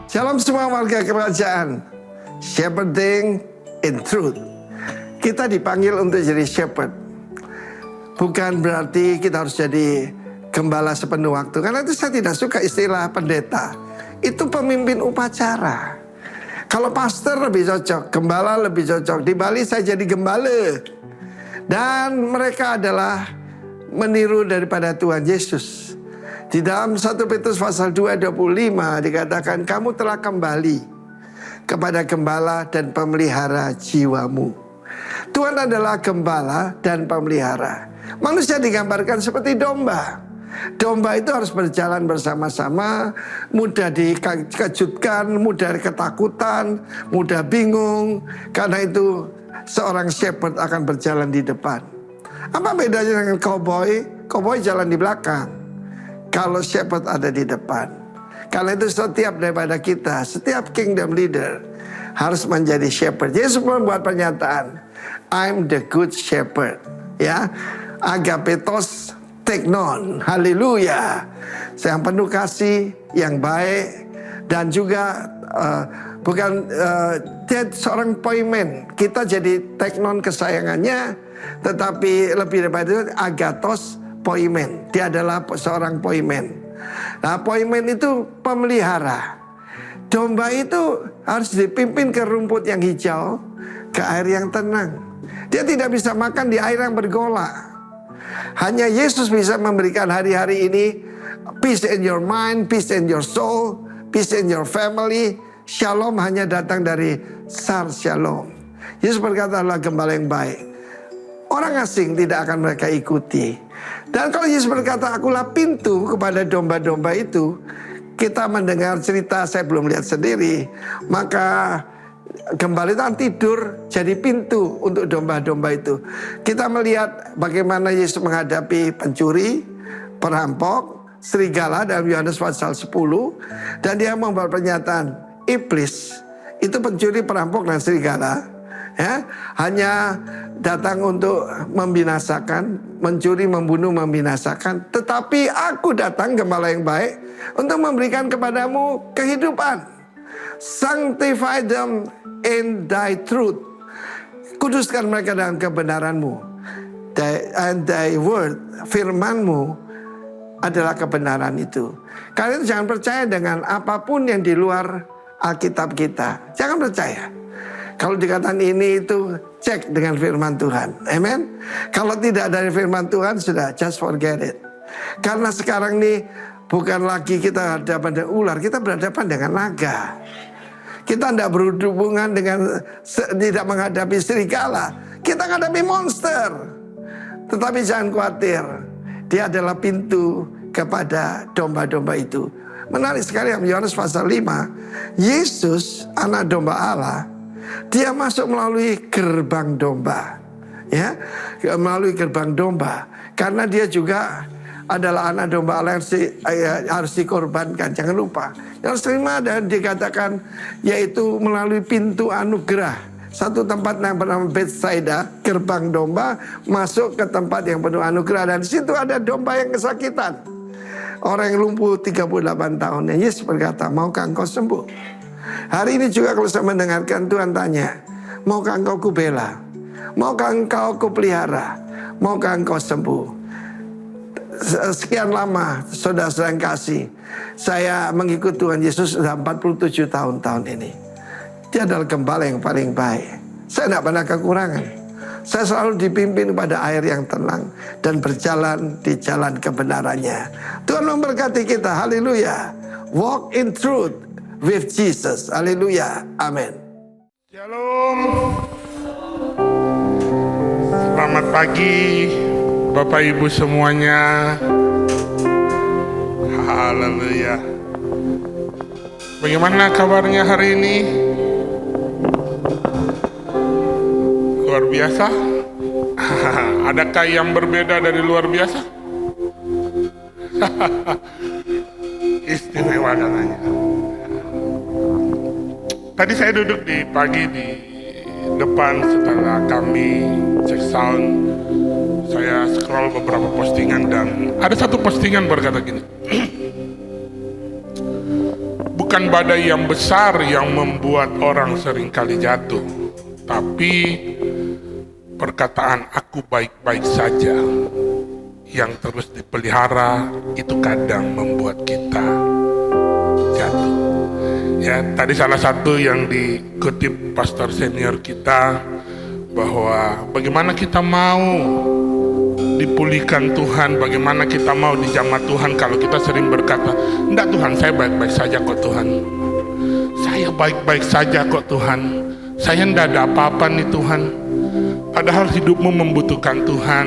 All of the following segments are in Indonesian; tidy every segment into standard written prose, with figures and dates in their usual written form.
Shalom semua warga kerajaan. Shepherding in truth. Kita dipanggil untuk jadi shepherd. Bukan berarti kita harus jadi gembala sepenuh waktu. Karena itu saya tidak suka istilah pendeta. Itu pemimpin upacara. Kalau pastor lebih cocok, gembala lebih cocok. Di Bali saya jadi gembala. Dan mereka adalah meniru daripada Tuhan Yesus. Di dalam 1 Petrus pasal 2:25 dikatakan kamu telah kembali kepada gembala dan pemelihara jiwamu. Tuhan adalah gembala dan pemelihara. Manusia digambarkan seperti domba. Domba itu harus berjalan bersama-sama, mudah dikejutkan, mudah ketakutan, mudah bingung. Karena itu seorang shepherd akan berjalan di depan. Apa bedanya dengan cowboy? Cowboy jalan di belakang. Kalau shepherd ada di depan. Karena itu setiap daripada kita, setiap kingdom leader harus menjadi shepherd. Yesus membuat pernyataan, I'm the good shepherd. Ya, agapetos teknon, haleluya. Yang penuh kasih, yang baik, dan juga dia seorang poimen. Kita jadi teknon kesayangannya, tetapi lebih daripada itu agatos poimen. Dia adalah seorang poimen. Nah, poimen itu pemelihara. Domba itu harus dipimpin ke rumput yang hijau, ke air yang tenang. Dia tidak bisa makan di air yang bergolak. Hanya Yesus bisa memberikan hari-hari ini peace in your mind, peace in your soul, peace in your family. Shalom hanya datang dari Sar Shalom. Yesus berkata adalah gembala yang baik. Orang asing tidak akan mereka ikuti. Dan kalau Yesus berkata akulah pintu kepada domba-domba itu, kita mendengar cerita, saya belum lihat sendiri, maka gembala itu tidur jadi pintu untuk domba-domba itu. Kita melihat bagaimana Yesus menghadapi pencuri, perampok, serigala dalam Yohanes pasal 10. Dan dia membuat pernyataan, iblis itu pencuri, perampok, dan serigala, ya, hanya datang untuk membinasakan, mencuri, membunuh, membinasakan. Tetapi aku datang, gembala yang baik, untuk memberikan kepadamu kehidupan. Sanctify them in thy truth. Kuduskan mereka dalam kebenaranmu. And thy word, firmanmu adalah kebenaran itu. Kalian jangan percaya dengan apapun yang di luar Alkitab kita. Jangan percaya. Kalau dikatakan ini itu, cek dengan firman Tuhan. Amen. Kalau tidak dari firman Tuhan, sudah, just forget it. Karena sekarang ini bukan lagi kita berhadapan dengan ular, kita berhadapan dengan naga. Kita tidak berhubungan dengan, tidak menghadapi serigala. Kita menghadapi monster. Tetapi jangan khawatir, dia adalah pintu kepada domba-domba itu. Menarik sekali Yohanes pasal 5, Yesus anak domba Allah, dia masuk melalui gerbang domba, ya, melalui gerbang domba, karena dia juga adalah anak domba Allah yang harus dikorbankan. Jangan lupa, yang terima dan dikatakan yaitu melalui pintu anugerah, satu tempat yang bernama Bethsaida, gerbang domba masuk ke tempat yang penuh anugerah, dan di situ ada domba yang kesakitan, orang yang lumpuh 38 tahun. Dan Yesus berkata, maukah engkau sembuh? Hari ini juga kalau saya mendengarkan Tuhan tanya, maukah engkau kubela? Maukah engkau kupelihara? Maukah engkau sembuh? Sekian lama saudara-saudara yang kasih, saya mengikut Tuhan Yesus sudah 47 tahun ini. Dia adalah gembala yang paling baik. Saya tidak pernah kekurangan. Saya selalu dipimpin pada air yang tenang dan berjalan di jalan kebenarannya. Tuhan memberkati kita, haleluya. Walk in truth with Jesus. Haleluya. Amin. Shalom. Selamat pagi Bapak Ibu semuanya. Haleluya. Bagaimana kabarnya hari ini? Luar biasa? Adakah yang berbeda dari luar biasa? Istimewa katanya. Tadi saya duduk di pagi di depan setelah kami cek sound. Saya scroll beberapa postingan dan ada satu postingan berkata gini. Bukan badai yang besar yang membuat orang seringkali jatuh, tapi perkataan aku baik-baik saja yang terus dipelihara itu kadang membuat kita jatuh. Ya, tadi salah satu yang dikutip pastor senior kita, bahwa bagaimana kita mau dipulihkan Tuhan, bagaimana kita mau dijamah Tuhan kalau kita sering berkata, enggak Tuhan, saya baik-baik saja kok Tuhan, saya baik-baik saja kok Tuhan, saya enggak ada apa-apa nih Tuhan. Padahal hidupmu membutuhkan Tuhan.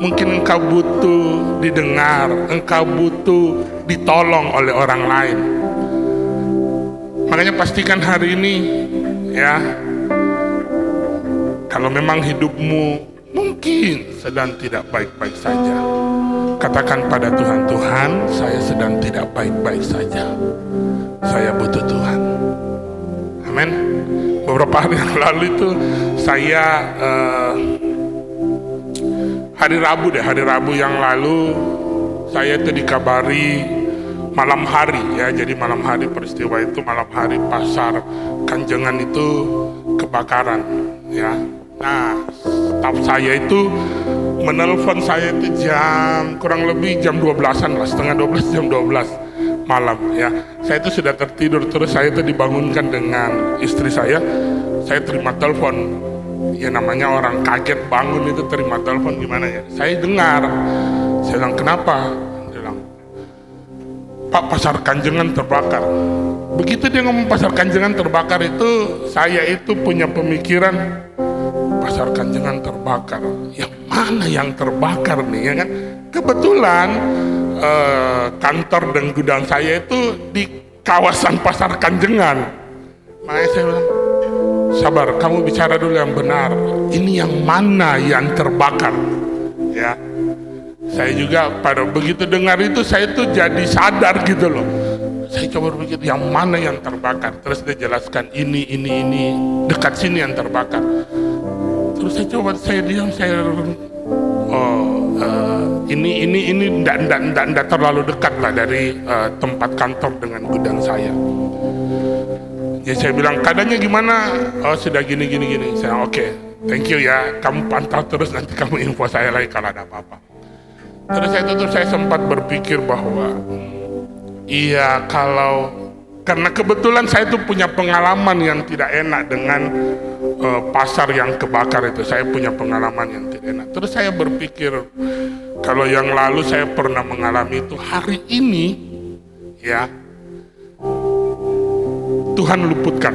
Mungkin engkau butuh didengar, engkau butuh ditolong oleh orang lain. Makanya pastikan hari ini ya, kalau memang hidupmu mungkin sedang tidak baik-baik saja, katakan pada Tuhan, Tuhan, saya sedang tidak baik-baik saja, saya butuh Tuhan. Amin. Beberapa hari yang lalu itu saya hari Rabu yang lalu saya itu dikabari malam hari ya. Jadi malam hari peristiwa itu, malam hari pasar Kanjengan itu kebakaran ya. Nah, staf saya itu menelpon saya itu kurang lebih jam 12-an lah, setengah 12, jam 12 malam ya. Saya itu sudah tertidur, terus saya itu dibangunkan dengan istri saya terima telepon. Ya namanya orang kaget bangun itu terima telepon gimana ya. Saya dengar, saya bilang kenapa? Dia bilang, Pak, pasar Kanjengan terbakar. Begitu dia ngomong pasar Kanjengan terbakar itu, saya itu punya pemikiran, pasar Kanjengan terbakar, yang mana yang terbakar nih ya kan? Kebetulan kantor dan gudang saya itu di kawasan pasar Kanjengan. Makanya saya bilang, sabar, kamu bicara dulu yang benar. Ini yang mana yang terbakar? Ya, saya juga pada begitu dengar itu saya tuh jadi sadar gitu loh. Saya coba berpikir yang mana yang terbakar. Terus dia jelaskan ini dekat sini yang terbakar. Terus saya diam, ini enggak terlalu dekat lah dari tempat kantor dengan gudang saya. Ya saya bilang, keadaannya gimana? Oh sudah gini. Saya oke, thank you ya, kamu pantau terus, nanti kamu info saya lagi kalau ada apa-apa. Terus saya sempat berpikir bahwa iya, karena kebetulan saya tuh punya pengalaman yang tidak enak dengan pasar yang kebakar itu. Saya punya pengalaman yang tidak enak. Terus saya berpikir, kalau yang lalu saya pernah mengalami itu, hari ini ya Tuhan luputkan,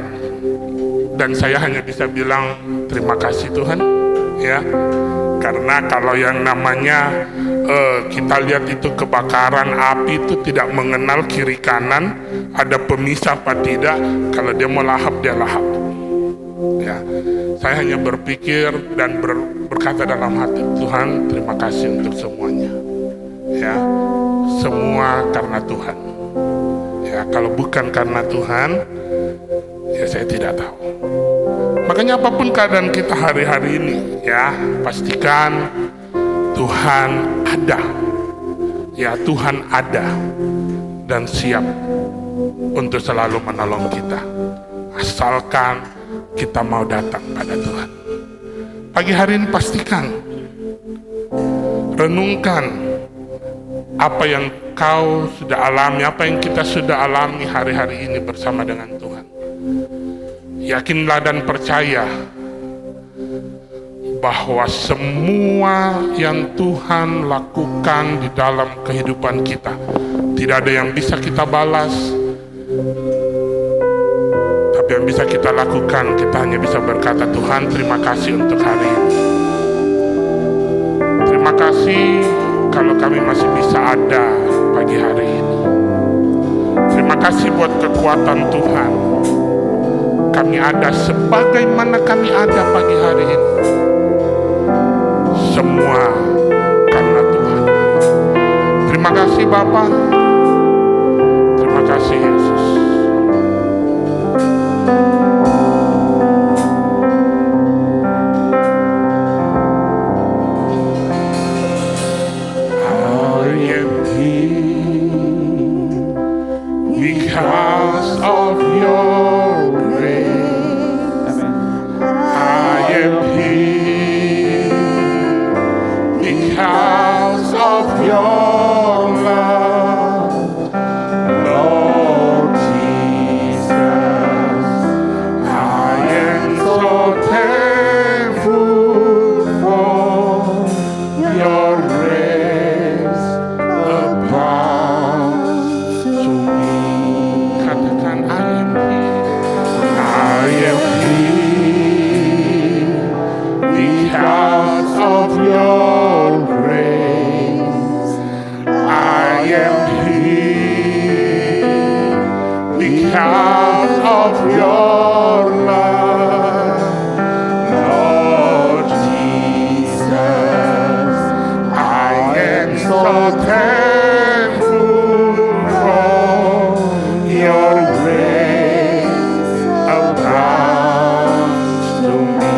dan saya hanya bisa bilang terima kasih Tuhan ya. Karena kalau yang namanya kita lihat itu kebakaran, api itu tidak mengenal kiri kanan, ada pemisah apa tidak. Kalau dia mau lahap, dia lahap ya. Saya hanya berpikir dan berkata dalam hati, Tuhan terima kasih untuk semuanya ya, semua karena Tuhan ya. Kalau bukan karena Tuhan ya saya tidak tahu. Makanya apapun keadaan kita hari-hari ini ya, pastikan Tuhan ada ya. Tuhan ada dan siap untuk selalu menolong kita, asalkan kita mau datang pada Tuhan. Pagi hari ini pastikan renungkan apa yang kau sudah alami, apa yang kita sudah alami hari-hari ini bersama dengan Tuhan. Yakinlah dan percaya bahwa semua yang Tuhan lakukan di dalam kehidupan kita, tidak ada yang bisa kita balas, tapi yang bisa kita lakukan, kita hanya bisa berkata, Tuhan terima kasih untuk hari ini. Terima kasih kalau kami masih bisa ada pagi hari ini. Terima kasih buat kekuatan Tuhan. Kami ada sebagaimana kami ada pagi hari ini. Semua karena Tuhan. Terima kasih Bapa. Terima kasih Yesus. I am here because of your grace, I am here because of your love, Lord Jesus. I am so thankful for your grace abounds to me.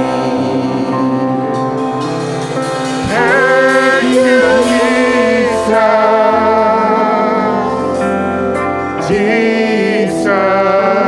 Thank you, Jesus. Jesus.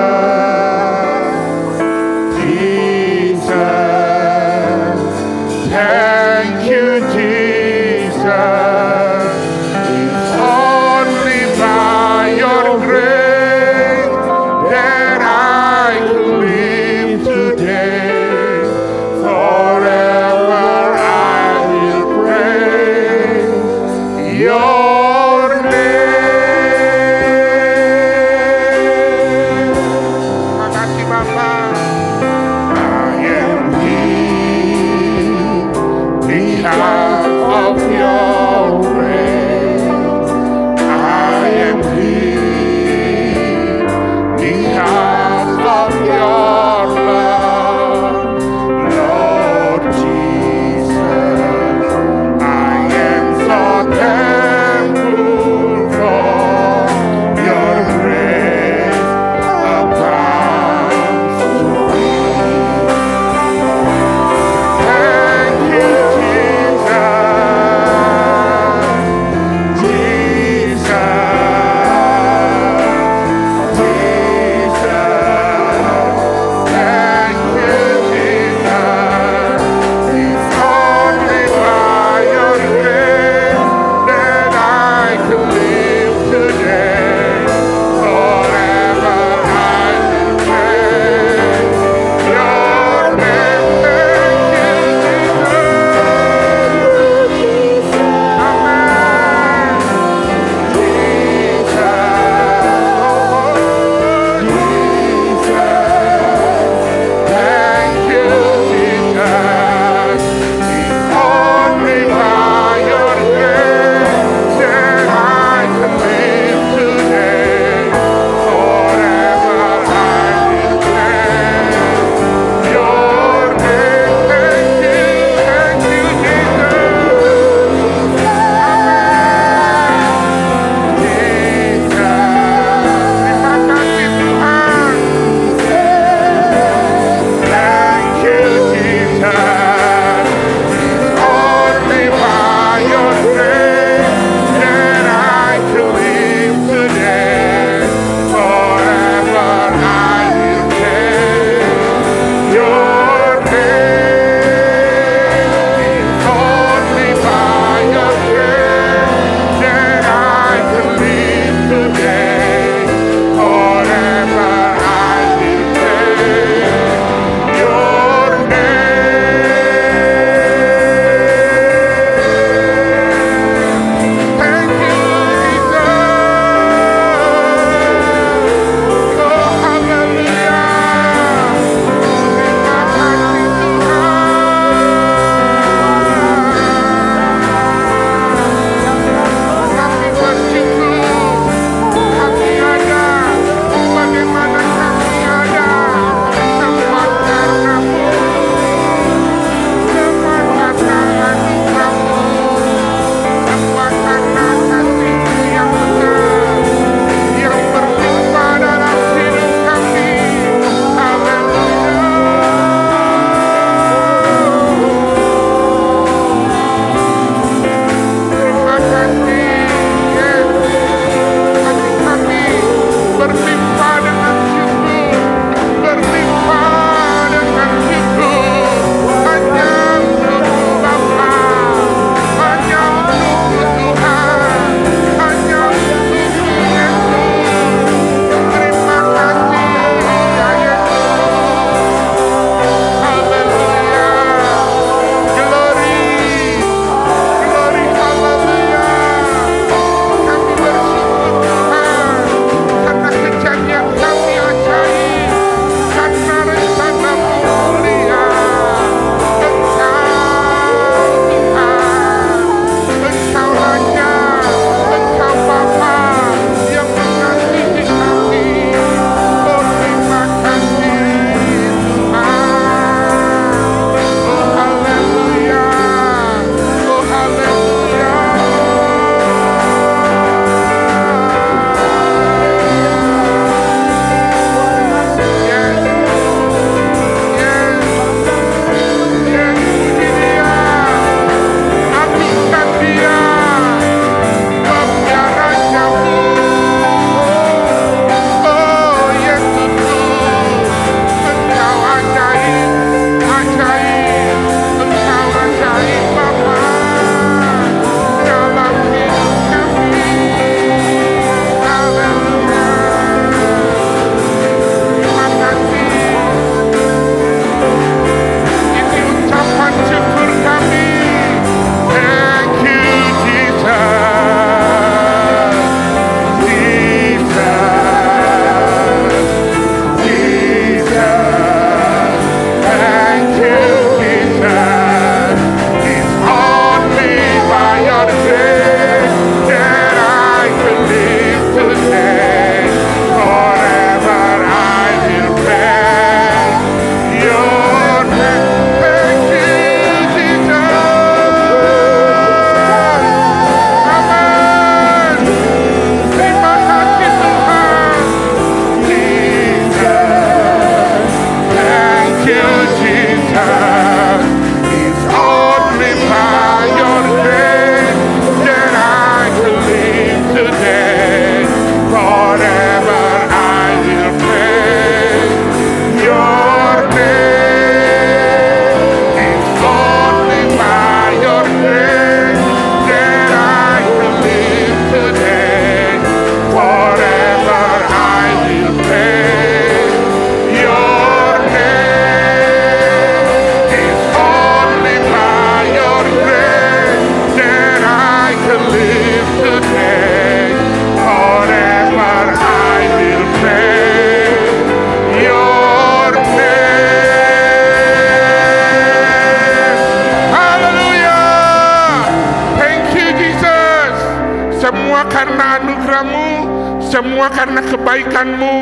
Semua karena kebaikan-Mu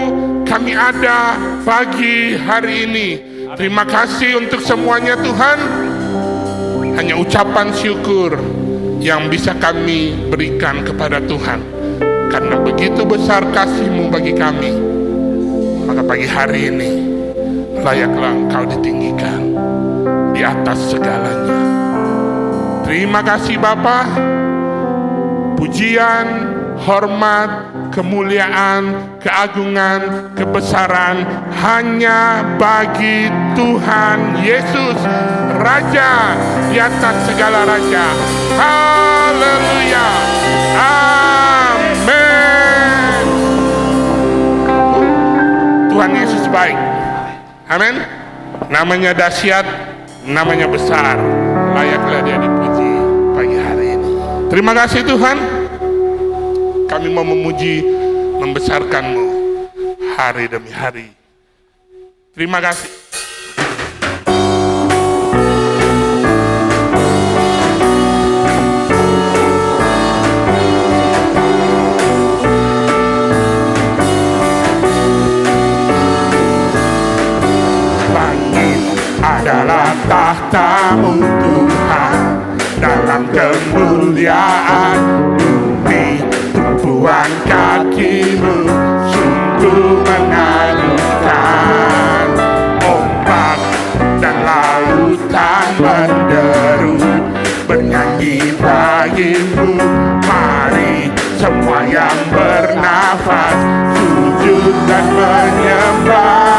kami ada pagi hari ini. Terima kasih untuk semuanya Tuhan. Hanya ucapan syukur yang bisa kami berikan kepada Tuhan. Karena begitu besar kasih-Mu bagi kami. Maka pagi hari ini layaklah Engkau ditinggikan di atas segalanya. Terima kasih Bapa. Pujian, hormat, kemuliaan, keagungan, kebesaran hanya bagi Tuhan Yesus, Raja di atas segala raja. Haleluya. Amin. Tuhan Yesus baik. Amin. Namanya dahsyat, namanya besar. Layaklah Dia dipuji pagi hari ini. Terima kasih Tuhan. Kami mau memuji, membesarkan-Mu hari demi hari. Terima kasih. Langit adalah tahta-Mu Tuhan, dalam kemuliaan bumi tumpuan kaki-Mu sungguh mengagumkan. Ombak dan lautan menderu bernyanyi bagi-Mu. Mari semua yang bernafas sujud dan menyembah.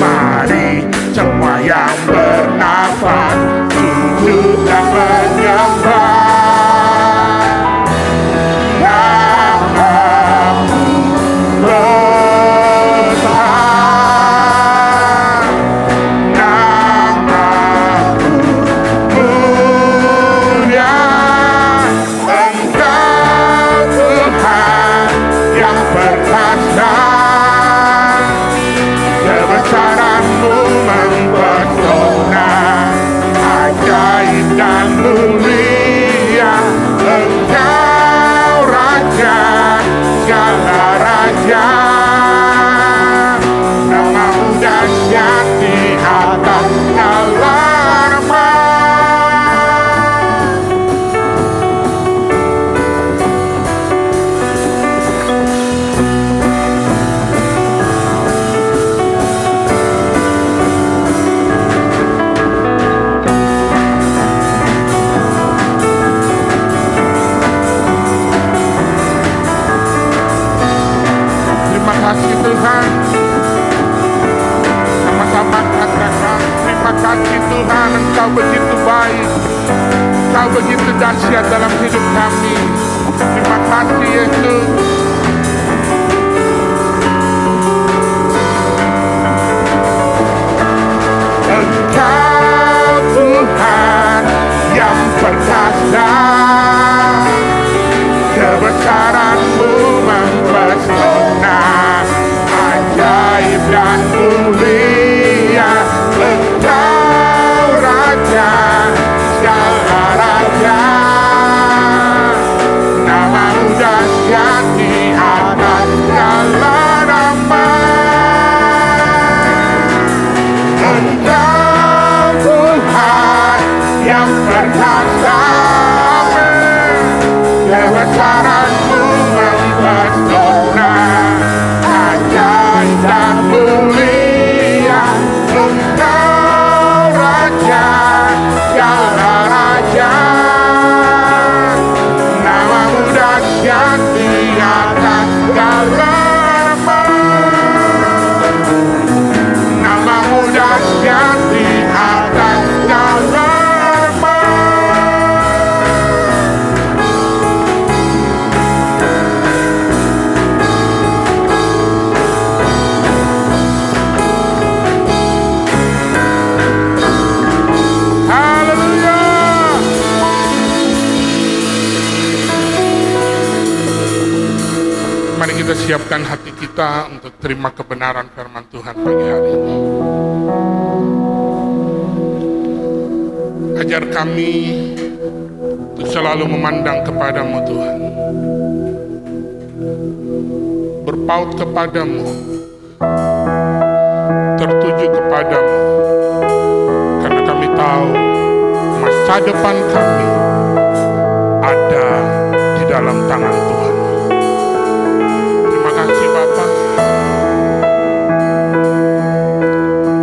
Mari semua yang bernafas sujud dan menyembah. Nama-Mu besar, nama-Mu mulia. Engkau Tuhan yang perkasa, kebesaran-Mu mempesona, ajaib dan mulia. Engkau Raja segala raja, nama-Mu dahsyat di atas segala nama. Terima kasih Tuhan. Sama-sama katakan terima kasih Tuhan, Engkau begitu baik, Engkau begitu dahsyat dalam hidup kami. Terima kasih Yesus. Engkau Tuhan yang perkasa, kebesaran-Mu mempesona, ajaib dan mulia. Engkau Raja segala raja, nama-Mu siapkan hati kita untuk terima kebenaran firman Tuhan pagi hari ini. Ajar kami untuk selalu memandang kepadamu Tuhan, berpaut kepadamu, tertuju kepadamu, karena kami tahu masa depan kami ada di dalam tangan Tuhan. Terima kasih Bapa.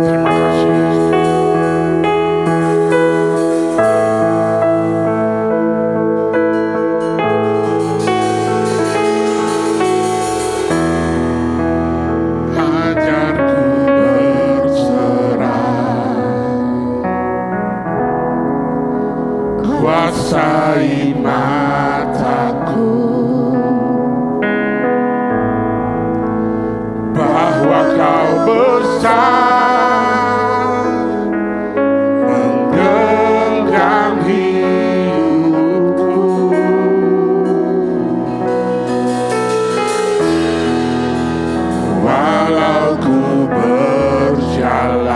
Terima kasih Yesus. Ajarku berserah, kuasai mataku, bahwa kau besar menggenggam hidupku. Walau ku berjalan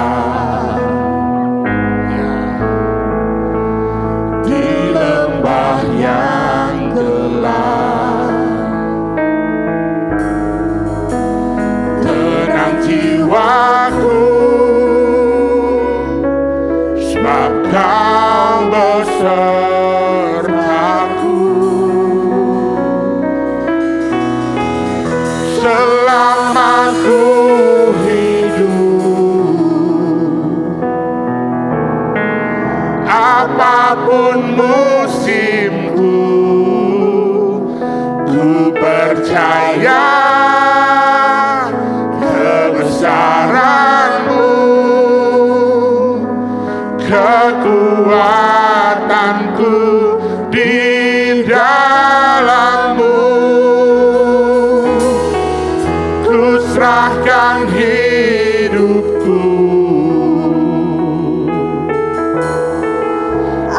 di lembah yang gelap, tenang jiwaku, sebab kau besertaku. Selama ku hidup, apapun musimku, ku percaya kebesaranmu, kekuatanku di dalammu. Ku serahkan hidupku,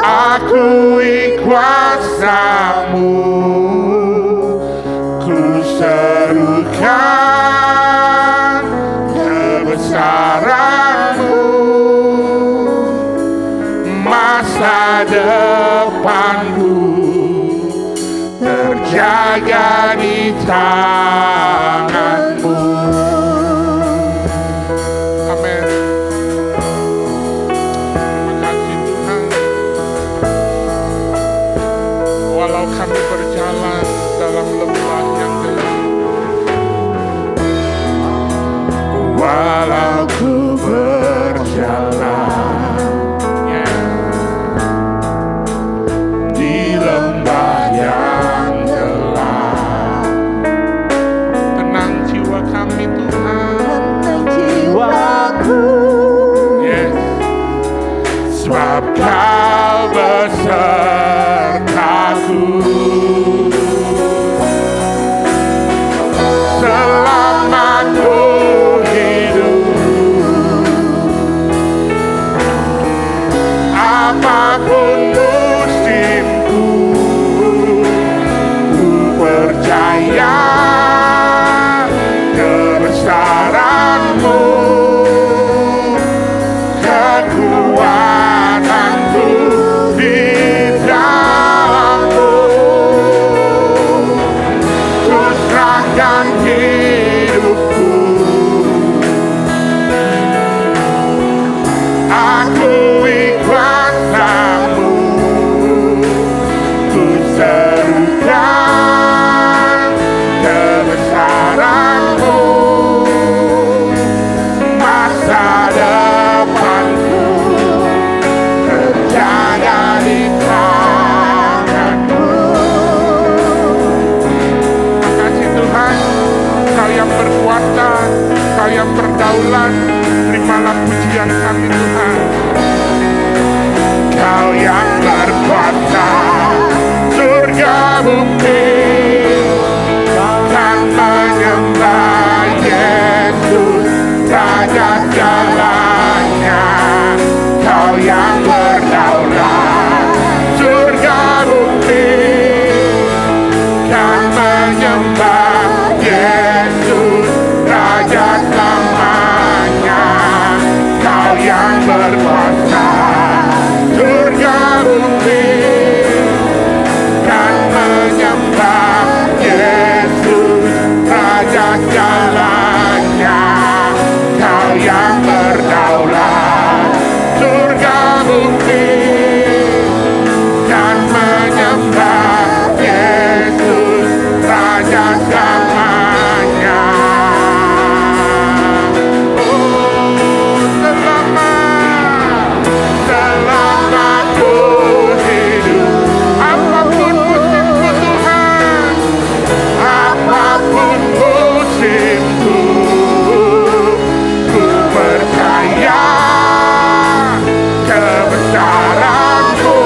akui kuasamu, ku serukan kebesaranmu. Masa depanku terjaga di tanganmu. Amin. Terima kasih Tuhan. Walau kami berjalan dalam lembah yang gelap, walau ku berjalan di lembah yang gelap, tenang jiwa kami Tuhan, tenang jiwaku, yes, sebab kau besertaku. Selama ku hidup, apapun musimku, ku percaya kebesaranmu, kekuatanku di dalammu. Ku serahkan hidupku, akui kuasamu, ku serukan kebesaranmu. Masa depanku terjaga di tanganmu. Makasih Tuhan, Kau yang berkuasa, Kau yang berdaulat. Terimalah pujian kami Tuhan. Kau yang berkuasa, surga bukti, kan menyembah Yesus, Raja segalanya. Kau yang berdaulat, surga bukti, kan menyembah Yesus. surga bumi dan menyembah Yesus Raja jalannya, Kau yang berdaulat. Surga bumi dan menyembah Yesus Raja selamanya. Oh, selama ku hidup, apapun musimku Tuhan, apapun musimku, ku percaya kebesaran-Mu,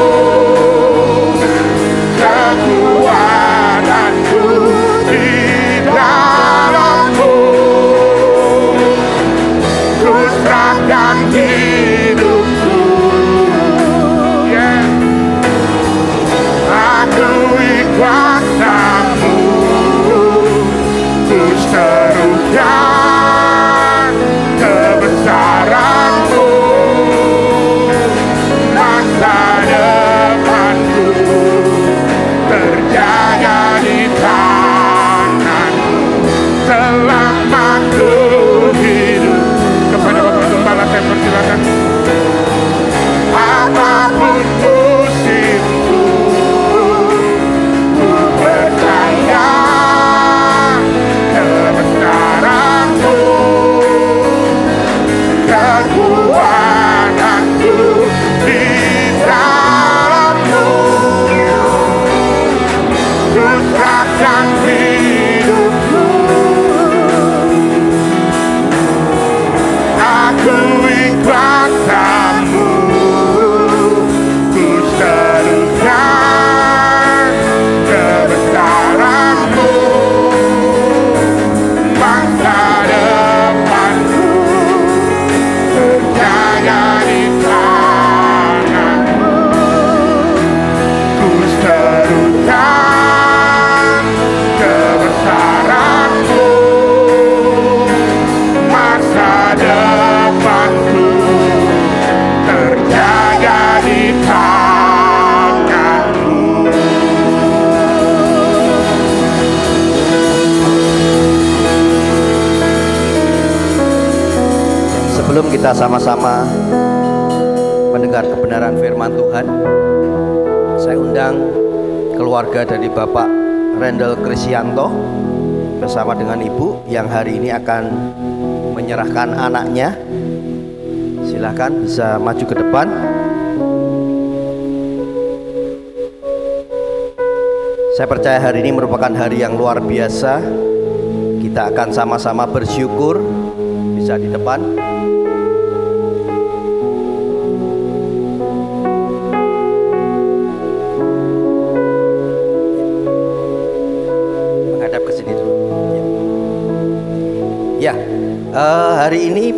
kekuatan-Mu di dalam-Mu. Ku serahkan hidupku, yeah. Akui kuasa-Mu, ku serukan kebesaran-Mu. Masa depanku terjaga di tangan-Mu selama ku hidup. Kepada Bapak Gembala saya persilakan. Apapun musimku, ku percaya kebesaran-Mu, kekuatan-Mu di dalam-Mu. Ku serahkan hidupku, akui kuasa-Mu, ku serukan kebesaran-Mu. Masa depanku terjaga di tangan-Mu. Ku serukan kebesaran-Mu. Masa depanku terjaga di tangan-Mu. Sebelum kita sama-sama mendengar kebenaran firman Tuhan, saya undang keluarga dari Bapak Rendel Krisyanto bersama dengan Ibu yang hari ini akan menyerahkan anaknya. Silakan bisa maju ke depan. Saya percaya hari ini merupakan hari yang luar biasa. Kita akan sama-sama bersyukur. Bisa di depan. Menghadap ke sini dulu. Ya, hari ini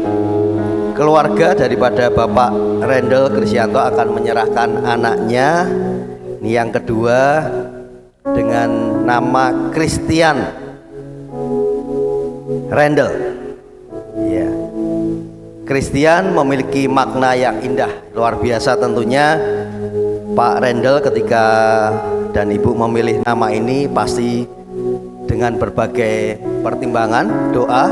keluarga daripada Bapak Rendel Krisyanto akan menyerahkan anaknya. Ini yang kedua dengan nama Christian Rendel. Ya, Christian memiliki makna yang indah, luar biasa tentunya. Pak Rendel ketika dan Ibu memilih nama ini pasti dengan berbagai pertimbangan, doa.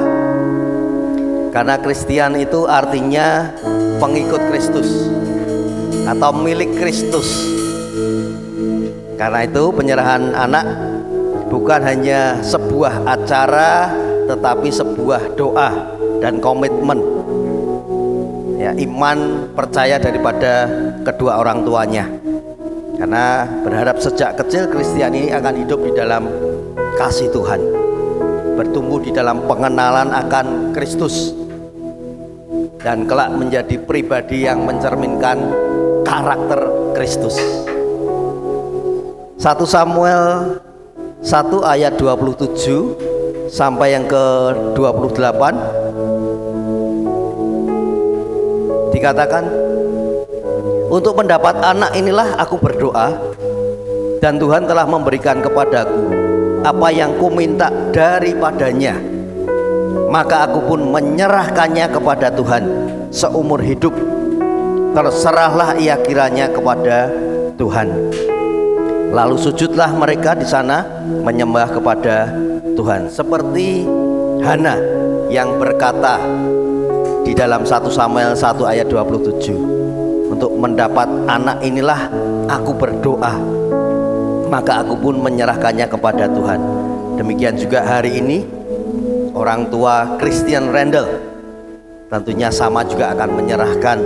Karena Christian itu artinya pengikut Kristus atau milik Kristus. Karena itu penyerahan anak bukan hanya sebuah acara, tetapi sebuah doa dan komitmen. Ya, iman percaya daripada kedua orang tuanya. Karena berharap sejak kecil Christian ini akan hidup di dalam kasih Tuhan, bertumbuh di dalam pengenalan akan Kristus, dan kelak menjadi pribadi yang mencerminkan karakter Kristus. 1 Samuel 1 ayat 27 sampai yang ke-28 dikatakan, untuk mendapat anak inilah aku berdoa, dan Tuhan telah memberikan kepadaku apa yang kuminta daripadanya, maka aku pun menyerahkannya kepada Tuhan seumur hidup. terserahlah ia kiranya kepada Tuhan. Lalu sujudlah mereka di sana menyembah kepada Tuhan, seperti Hana yang berkata di dalam 1 Samuel 1 ayat 27, untuk mendapat anak inilah aku berdoa, maka aku pun menyerahkannya kepada Tuhan. Demikian juga hari ini orang tua Christian Rendel tentunya sama juga akan menyerahkan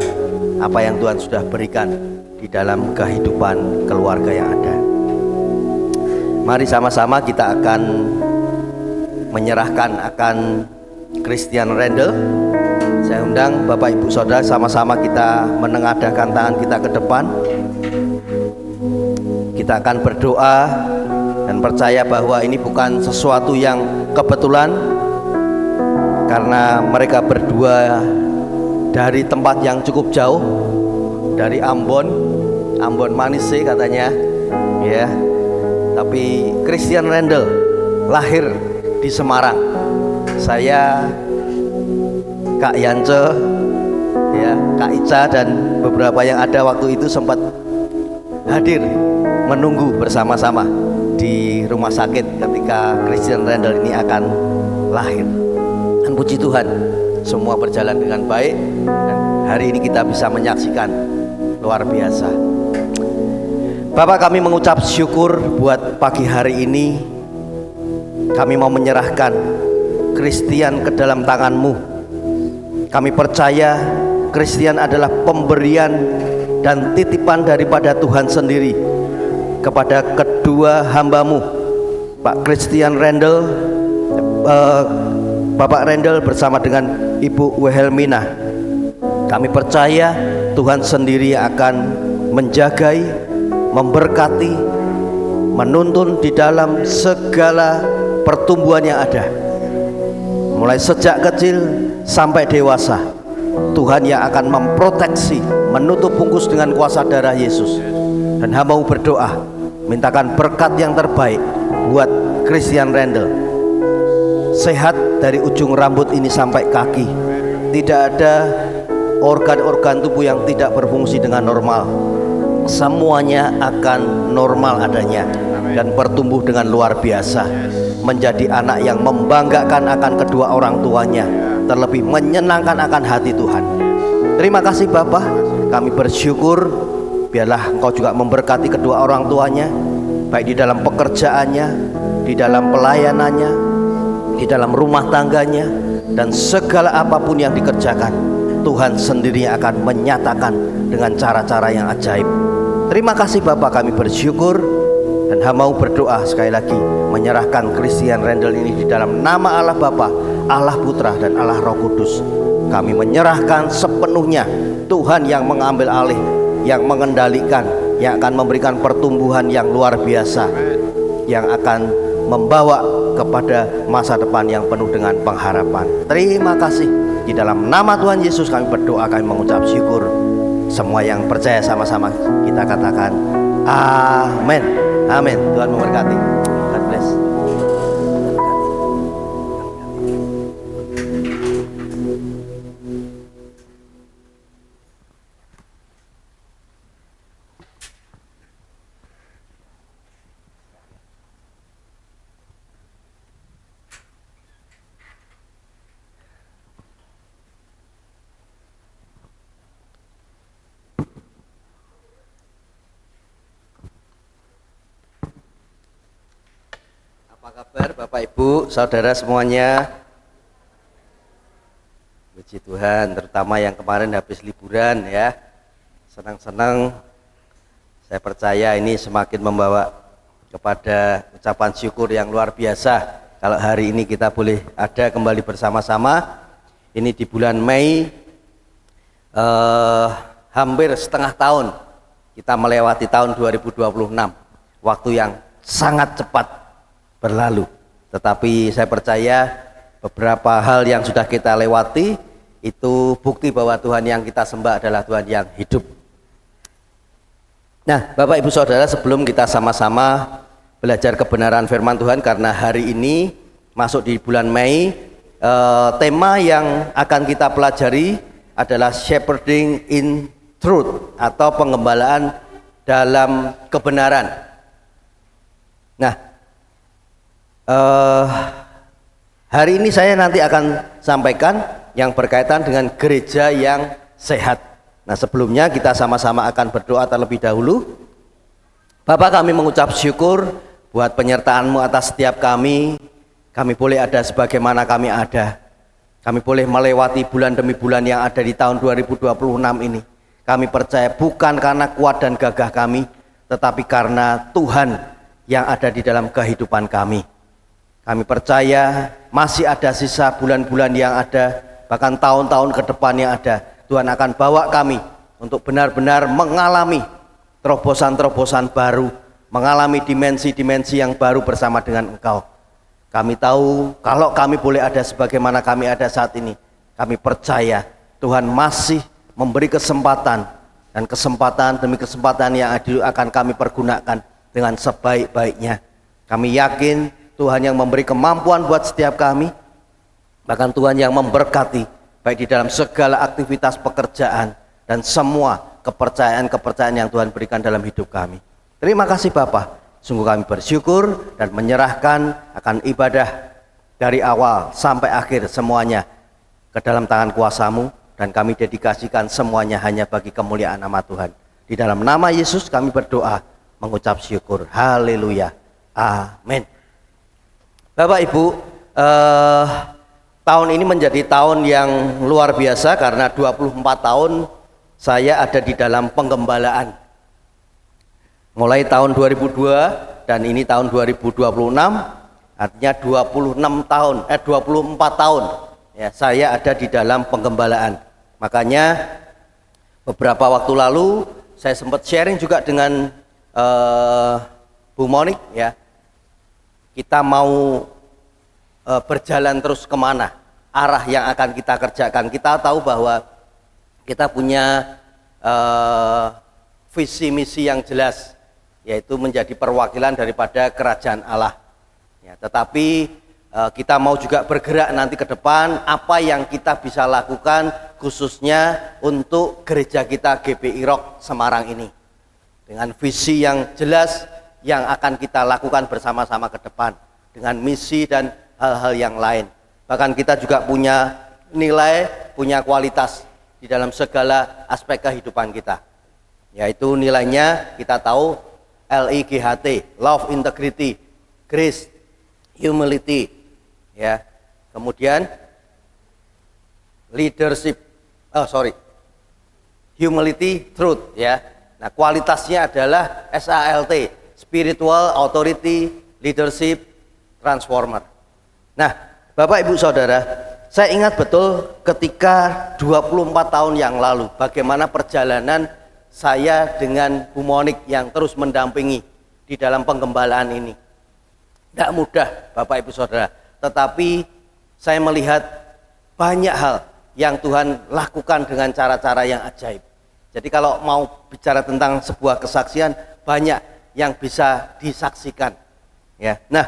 apa yang Tuhan sudah berikan di dalam kehidupan keluarga yang ada. Mari sama-sama kita akan menyerahkan akan Christian Rendel. Saya undang Bapak Ibu Saudara, sama-sama kita menengadahkan tangan kita ke depan. Kita akan berdoa dan percaya bahwa ini bukan sesuatu yang kebetulan, karena mereka berdua dari tempat yang cukup jauh, dari Ambon Manise katanya, ya. Tapi Christian Rendel lahir di Semarang. Saya, Kak Yance, ya, Kak Ica dan beberapa yang ada waktu itu sempat hadir menunggu bersama-sama di rumah sakit ketika Christian Rendel ini akan lahir. Dan puji Tuhan, semua berjalan dengan baik dan hari ini kita bisa menyaksikan luar biasa. Bapak, kami mengucap syukur buat pagi hari ini. Kami mau menyerahkan Christian ke dalam tangan-Mu. Kami percaya Christian adalah pemberian dan titipan daripada Tuhan sendiri kepada kedua hamba-Mu, Pak Christian Rendel, Bapak Rendel bersama dengan Ibu Wehelmina. Kami percaya Tuhan sendiri akan menjagai, memberkati, menuntun di dalam segala pertumbuhan yang ada, mulai sejak kecil sampai dewasa. Tuhan yang akan memproteksi, menutup bungkus dengan kuasa darah Yesus. Dan hamba berdoa, mintakan berkat yang terbaik buat Christian Rendel. Sehat dari ujung rambut ini sampai kaki. Tidak ada organ-organ tubuh yang tidak berfungsi dengan normal. Semuanya akan normal adanya dan bertumbuh dengan luar biasa, menjadi anak yang membanggakan akan kedua orang tuanya, terlebih menyenangkan akan hati Tuhan. Terima kasih Bapa, kami bersyukur. Biarlah Engkau juga memberkati kedua orang tuanya, baik di dalam pekerjaannya, di dalam pelayanannya, di dalam rumah tangganya, dan segala apapun yang dikerjakan, Tuhan sendiri akan menyatakan dengan cara-cara yang ajaib. Terima kasih Bapak, kami bersyukur. Dan hamba mau berdoa sekali lagi, menyerahkan Christian Rendel ini di dalam nama Allah Bapa, Allah Putra, dan Allah Roh Kudus. Kami menyerahkan sepenuhnya. Tuhan yang mengambil alih, yang mengendalikan, yang akan memberikan pertumbuhan yang luar biasa, yang akan membawa kepada masa depan yang penuh dengan pengharapan. Terima kasih. Di dalam nama Tuhan Yesus kami berdoa, kami mengucap syukur. Semua yang percaya sama-sama kita katakan amin. Amin. Tuhan memberkati. God bless. Apa kabar Bapak Ibu, Saudara semuanya? Puji Tuhan, terutama yang kemarin habis liburan ya. Senang-senang, saya percaya ini semakin membawa kepada ucapan syukur yang luar biasa. Kalau hari ini kita boleh ada kembali bersama-sama. Ini di bulan Mei, hampir setengah tahun kita melewati tahun 2026. Waktu yang sangat cepat berlalu, tetapi saya percaya beberapa hal yang sudah kita lewati itu bukti bahwa Tuhan yang kita sembah adalah Tuhan yang hidup. Nah, Bapak Ibu Saudara, sebelum kita sama-sama belajar kebenaran firman Tuhan, karena hari ini masuk di bulan Mei, tema yang akan kita pelajari adalah shepherding in truth atau penggembalaan dalam kebenaran. Nah, hari ini saya nanti akan sampaikan yang berkaitan dengan gereja yang sehat. Nah, sebelumnya kita sama-sama akan berdoa terlebih dahulu. Bapak, kami mengucap syukur buat penyertaan-Mu atas setiap kami. Kami boleh ada sebagaimana kami ada. Kami boleh melewati bulan demi bulan yang ada di tahun 2026 ini. Kami percaya bukan karena kuat dan gagah kami, tetapi karena Tuhan yang ada di dalam kehidupan kami. Kami percaya masih ada sisa bulan-bulan yang ada, bahkan tahun-tahun ke depan yang ada. Tuhan akan bawa kami untuk benar-benar mengalami terobosan-terobosan baru, mengalami dimensi-dimensi yang baru bersama dengan Engkau. Kami tahu kalau kami boleh ada sebagaimana kami ada saat ini, kami percaya Tuhan masih memberi kesempatan, dan kesempatan demi kesempatan yang akan kami pergunakan dengan sebaik-baiknya. Kami yakin Tuhan yang memberi kemampuan buat setiap kami, bahkan Tuhan yang memberkati baik di dalam segala aktivitas pekerjaan dan semua kepercayaan-kepercayaan yang Tuhan berikan dalam hidup kami. Terima kasih Bapa. Sungguh kami bersyukur dan menyerahkan akan ibadah dari awal sampai akhir semuanya ke dalam tangan kuasa-Mu, dan kami dedikasikan semuanya hanya bagi kemuliaan nama Tuhan. Di dalam nama Yesus kami berdoa, mengucap syukur. Haleluya. Amin. Bapak Ibu, tahun ini menjadi tahun yang luar biasa karena 24 tahun saya ada di dalam penggembalaan. Mulai tahun 2002 dan ini tahun 2026, artinya 24 tahun ya saya ada di dalam penggembalaan. Makanya beberapa waktu lalu saya sempat sharing juga dengan Bu Monik ya. Kita mau berjalan terus kemana, arah yang akan kita kerjakan. Kita tahu bahwa kita punya visi misi yang jelas, yaitu menjadi perwakilan daripada kerajaan Allah ya, tetapi kita mau juga bergerak nanti ke depan, apa yang kita bisa lakukan khususnya untuk gereja kita GBI Rock Semarang ini, dengan visi yang jelas yang akan kita lakukan bersama-sama ke depan, dengan misi dan hal-hal yang lain. Bahkan kita juga punya nilai, punya kualitas di dalam segala aspek kehidupan kita, yaitu nilainya kita tahu LIGHT, Love, Integrity, Grace, Humility, ya. Kemudian Leadership, Humility, Truth, ya. Nah, kualitasnya adalah SALT, Spiritual, Authority, Leadership, Transformer. Nah, Bapak Ibu Saudara, saya ingat betul ketika 24 tahun yang lalu bagaimana perjalanan saya dengan Bu Monik yang terus mendampingi di dalam penggembalaan ini. Tidak mudah Bapak Ibu Saudara, tetapi saya melihat banyak hal yang Tuhan lakukan dengan cara-cara yang ajaib. Jadi kalau mau bicara tentang sebuah kesaksian, banyak yang bisa disaksikan ya. Nah,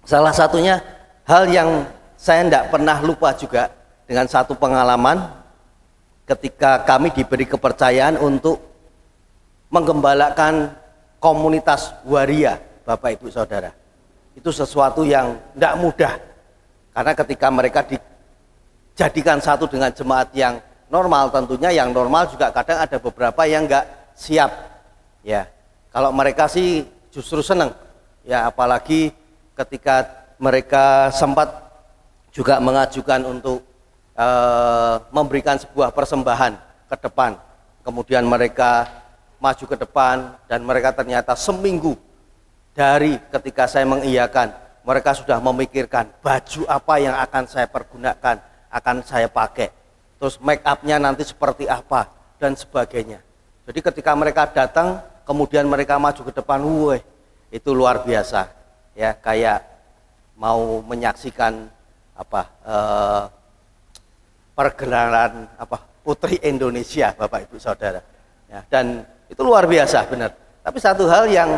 salah satunya hal yang saya tidak pernah lupa juga dengan satu pengalaman ketika kami diberi kepercayaan untuk menggembalakan komunitas waria, Bapak Ibu Saudara. Itu sesuatu yang tidak mudah, karena ketika mereka dijadikan satu dengan jemaat yang normal, tentunya yang normal juga kadang ada beberapa yang nggak siap ya. Kalau mereka sih justru senang ya, apalagi ketika mereka sempat juga mengajukan untuk memberikan sebuah persembahan ke depan, kemudian mereka maju ke depan, dan mereka ternyata seminggu dari ketika saya mengiyakan, mereka sudah memikirkan baju apa yang akan saya pergunakan, akan saya pakai, terus make up-nya nanti seperti apa dan sebagainya. Jadi ketika mereka datang, kemudian mereka maju ke depan, itu luar biasa ya, kayak mau menyaksikan pergelaran Putri Indonesia, Bapak Ibu Saudara ya, dan itu luar biasa benar. Tapi satu hal yang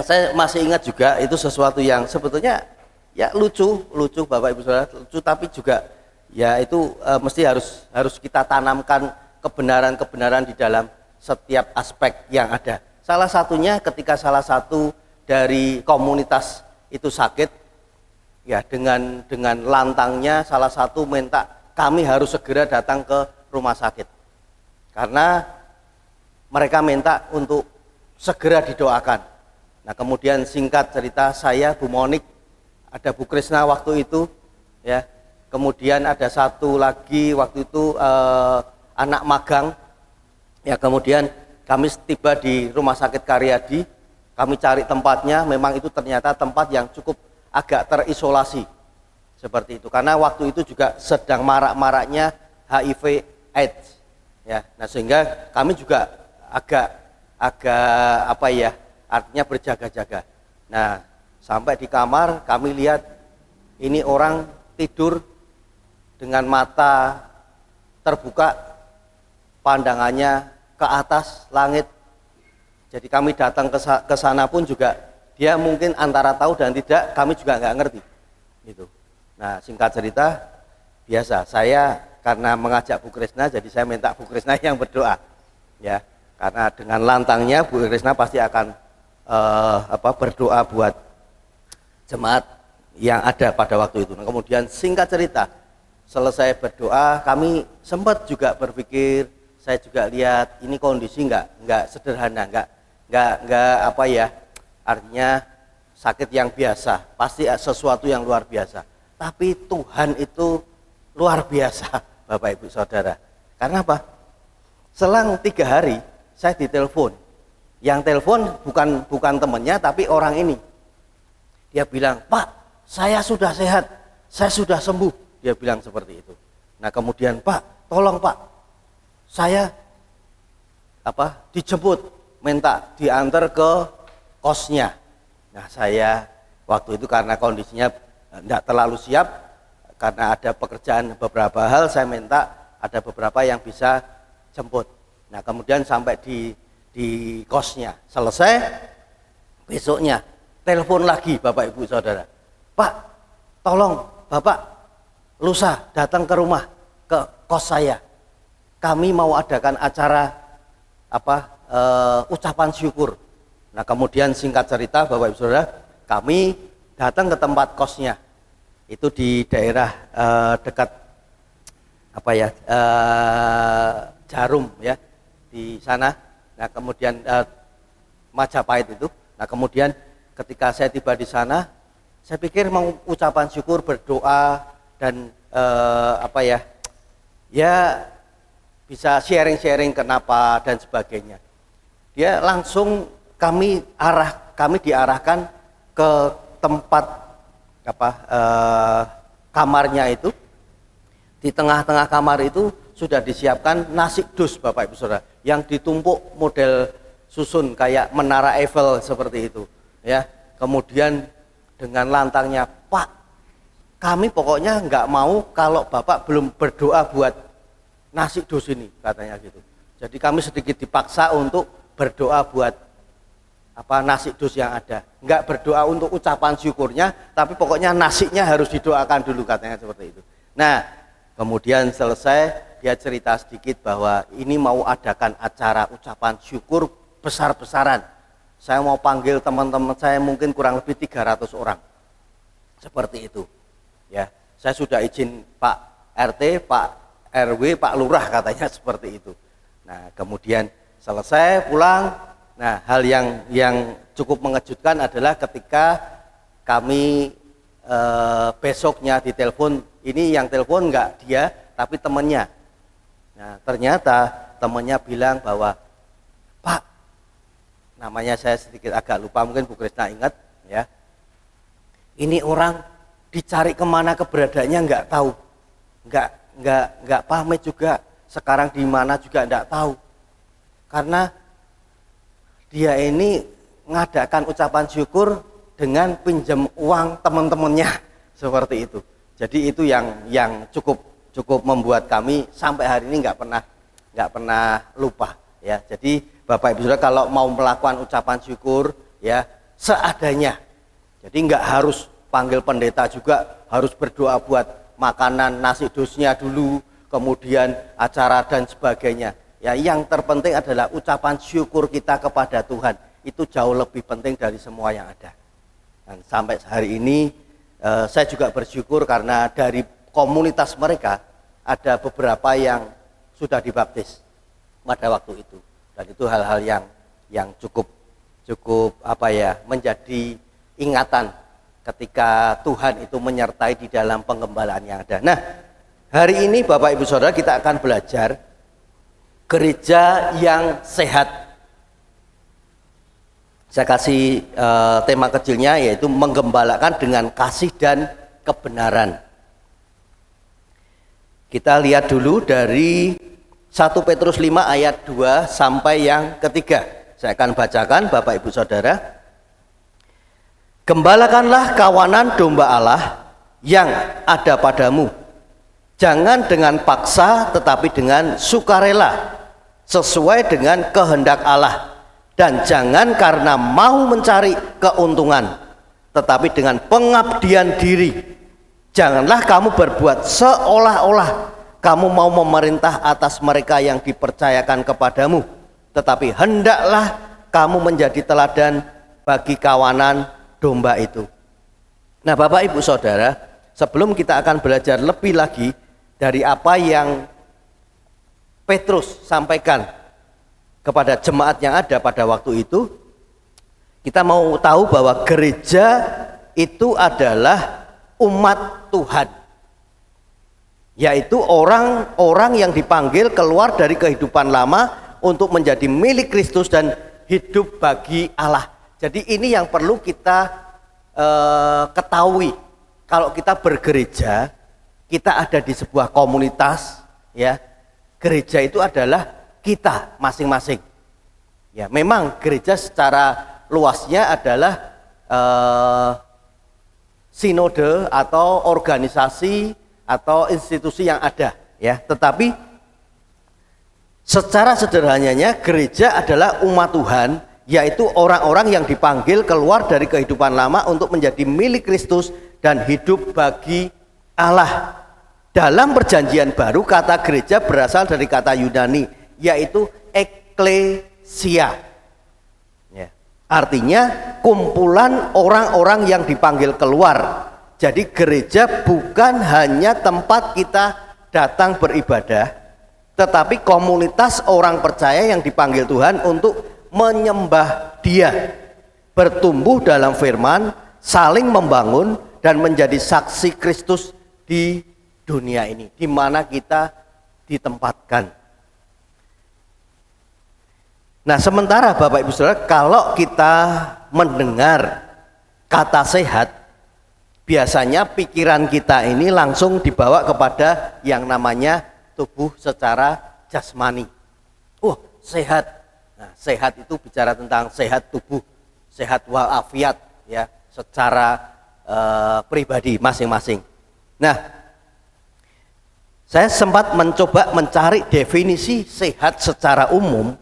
saya masih ingat juga, itu sesuatu yang sebetulnya ya lucu Bapak Ibu Saudara, lucu, tapi juga ya itu mesti harus kita tanamkan kebenaran-kebenaran di dalam setiap aspek yang ada. Salah satunya ketika salah satu dari komunitas itu sakit, ya dengan lantangnya salah satu minta kami harus segera datang ke rumah sakit. Karena mereka minta untuk segera didoakan. Nah, kemudian singkat cerita, saya, Bu Monik, ada Bu Krisna waktu itu, ya. Kemudian ada satu lagi waktu itu anak magang. Ya, kemudian kami tiba di Rumah Sakit Karyadi. Kami cari tempatnya, memang itu ternyata tempat yang cukup agak terisolasi. Seperti itu. Karena waktu itu juga sedang marak-maraknya HIV AIDS. Ya, nah sehingga kami juga agak apa ya, artinya berjaga-jaga. Nah, sampai di kamar kami lihat ini orang tidur dengan mata terbuka, pandangannya ke atas langit. Jadi kami datang ke sana pun juga dia mungkin antara tahu dan tidak, kami juga nggak ngerti. Gitu. Nah, singkat cerita, biasa saya karena mengajak Bu Krisna, jadi saya minta Bu Krisna yang berdoa. Ya, karena dengan lantangnya Bu Krisna pasti akan berdoa buat jemaat yang ada pada waktu itu. Nah, kemudian singkat cerita, selesai berdoa, kami sempat juga berpikir, saya juga lihat ini kondisi nggak sederhana, nggak apa ya, artinya sakit yang biasa, pasti sesuatu yang luar biasa. Tapi Tuhan itu luar biasa, Bapak Ibu Saudara. Karena apa? Selang 3 hari saya ditelepon. Yang telepon bukan temannya, tapi orang ini. Dia bilang, Pak, saya sudah sehat, saya sudah sembuh. Dia bilang seperti itu. Nah, kemudian, Pak, tolong Pak, saya dijemput, minta diantar ke kosnya. Nah, saya waktu itu karena kondisinya tidak terlalu siap, karena ada pekerjaan beberapa hal, saya minta ada beberapa yang bisa jemput. Nah, kemudian sampai di kosnya, selesai, besoknya telepon lagi Bapak Ibu Saudara, Pak, tolong Bapak lusa datang ke rumah, ke kos saya, kami mau adakan acara ucapan syukur. Nah, kemudian singkat cerita Bapak Ibu Saudara, kami datang ke tempat kosnya, itu di daerah dekat Jarum ya, di sana. Nah, kemudian Majapahit itu. Nah, kemudian ketika saya tiba di sana, saya pikir mau ucapan syukur, berdoa dan ya bisa sharing-sharing kenapa dan sebagainya. Dia langsung kami diarahkan ke tempat kamarnya itu. Di tengah-tengah kamar itu sudah disiapkan nasi dus Bapak Ibu Saudara, yang ditumpuk model susun kayak menara Eiffel seperti itu ya. Kemudian dengan lantangnya, Pak, kami pokoknya nggak mau kalau Bapak belum berdoa buat nasi dus ini, katanya gitu. Jadi kami sedikit dipaksa untuk berdoa buat nasi dus yang ada. Nggak berdoa untuk ucapan syukurnya, tapi pokoknya nasinya harus didoakan dulu, katanya seperti itu. Nah, kemudian selesai, dia cerita sedikit bahwa ini mau adakan acara ucapan syukur besar-besaran. Saya mau panggil teman-teman saya mungkin kurang lebih 300 orang. Seperti itu. Ya, saya sudah izin Pak RT, Pak RW, Pak Lurah, katanya seperti itu. Nah, kemudian selesai pulang. Nah, hal yang cukup mengejutkan adalah ketika kami besoknya ditelepon, ini yang telepon enggak dia, tapi temannya. Nah, ternyata temannya bilang bahwa, Pak, namanya saya sedikit agak lupa, mungkin Bu Krisna ingat ya, ini orang dicari kemana keberadaannya enggak tahu, enggak pamit juga, sekarang di mana juga enggak tahu, karena dia ini ngadakan ucapan syukur dengan pinjam uang teman-temannya seperti itu. Jadi itu yang cukup membuat kami sampai hari ini nggak pernah lupa ya. Jadi Bapak Ibu Saudara kalau mau melakukan ucapan syukur ya seadanya. Jadi nggak harus panggil pendeta juga, harus berdoa buat makanan nasi dusnya dulu, kemudian acara dan sebagainya. Ya, yang terpenting adalah ucapan syukur kita kepada Tuhan. Itu jauh lebih penting dari semua yang ada. Dan sampai hari ini saya juga bersyukur karena dari komunitas mereka ada beberapa yang sudah dibaptis pada waktu itu. Dan itu hal-hal yang cukup menjadi ingatan ketika Tuhan itu menyertai di dalam penggembalaan yang ada. Nah, hari ini Bapak Ibu Saudara kita akan belajar gereja yang sehat. Saya kasih tema kecilnya yaitu menggembalakan dengan kasih dan kebenaran. Kita lihat dulu dari 1 Petrus 5 ayat 2 sampai yang ketiga. Saya akan bacakan Bapak Ibu Saudara. Gembalakanlah kawanan domba Allah yang ada padamu. Jangan dengan paksa tetapi dengan sukarela, sesuai dengan kehendak Allah. Dan jangan karena mau mencari keuntungan, tetapi dengan pengabdian diri. Janganlah kamu berbuat seolah-olah kamu mau memerintah atas mereka yang dipercayakan kepadamu, tetapi hendaklah kamu menjadi teladan bagi kawanan domba itu. Nah, Bapak Ibu Saudara, sebelum kita akan belajar lebih lagi dari apa yang Petrus sampaikan kepada jemaat yang ada pada waktu itu, kita mau tahu bahwa gereja itu adalah umat Tuhan, yaitu orang-orang yang dipanggil keluar dari kehidupan lama untuk menjadi milik Kristus dan hidup bagi Allah. Jadi ini yang perlu kita ketahui. Kalau kita bergereja, kita ada di sebuah komunitas, ya. Gereja itu adalah kita masing-masing. Ya, memang gereja secara luasnya adalah sinode atau organisasi atau institusi yang ada, ya. Tetapi secara sederhananya gereja adalah umat Tuhan, yaitu orang-orang yang dipanggil keluar dari kehidupan lama untuk menjadi milik Kristus dan hidup bagi Allah. Dalam perjanjian baru kata gereja berasal dari kata Yunani, yaitu eklesia, ya. Artinya kumpulan orang-orang yang dipanggil keluar. Jadi gereja bukan hanya tempat kita datang beribadah, tetapi komunitas orang percaya yang dipanggil Tuhan untuk menyembah Dia, bertumbuh dalam firman, saling membangun dan menjadi saksi Kristus di dunia ini, di mana kita ditempatkan. Nah, sementara Bapak Ibu Saudara, kalau kita mendengar kata sehat, biasanya pikiran kita ini langsung dibawa kepada yang namanya tubuh secara jasmani. Sehat. Nah, sehat itu bicara tentang sehat tubuh, sehat walafiat, ya, secara pribadi masing-masing. Nah, saya sempat mencoba mencari definisi sehat secara umum,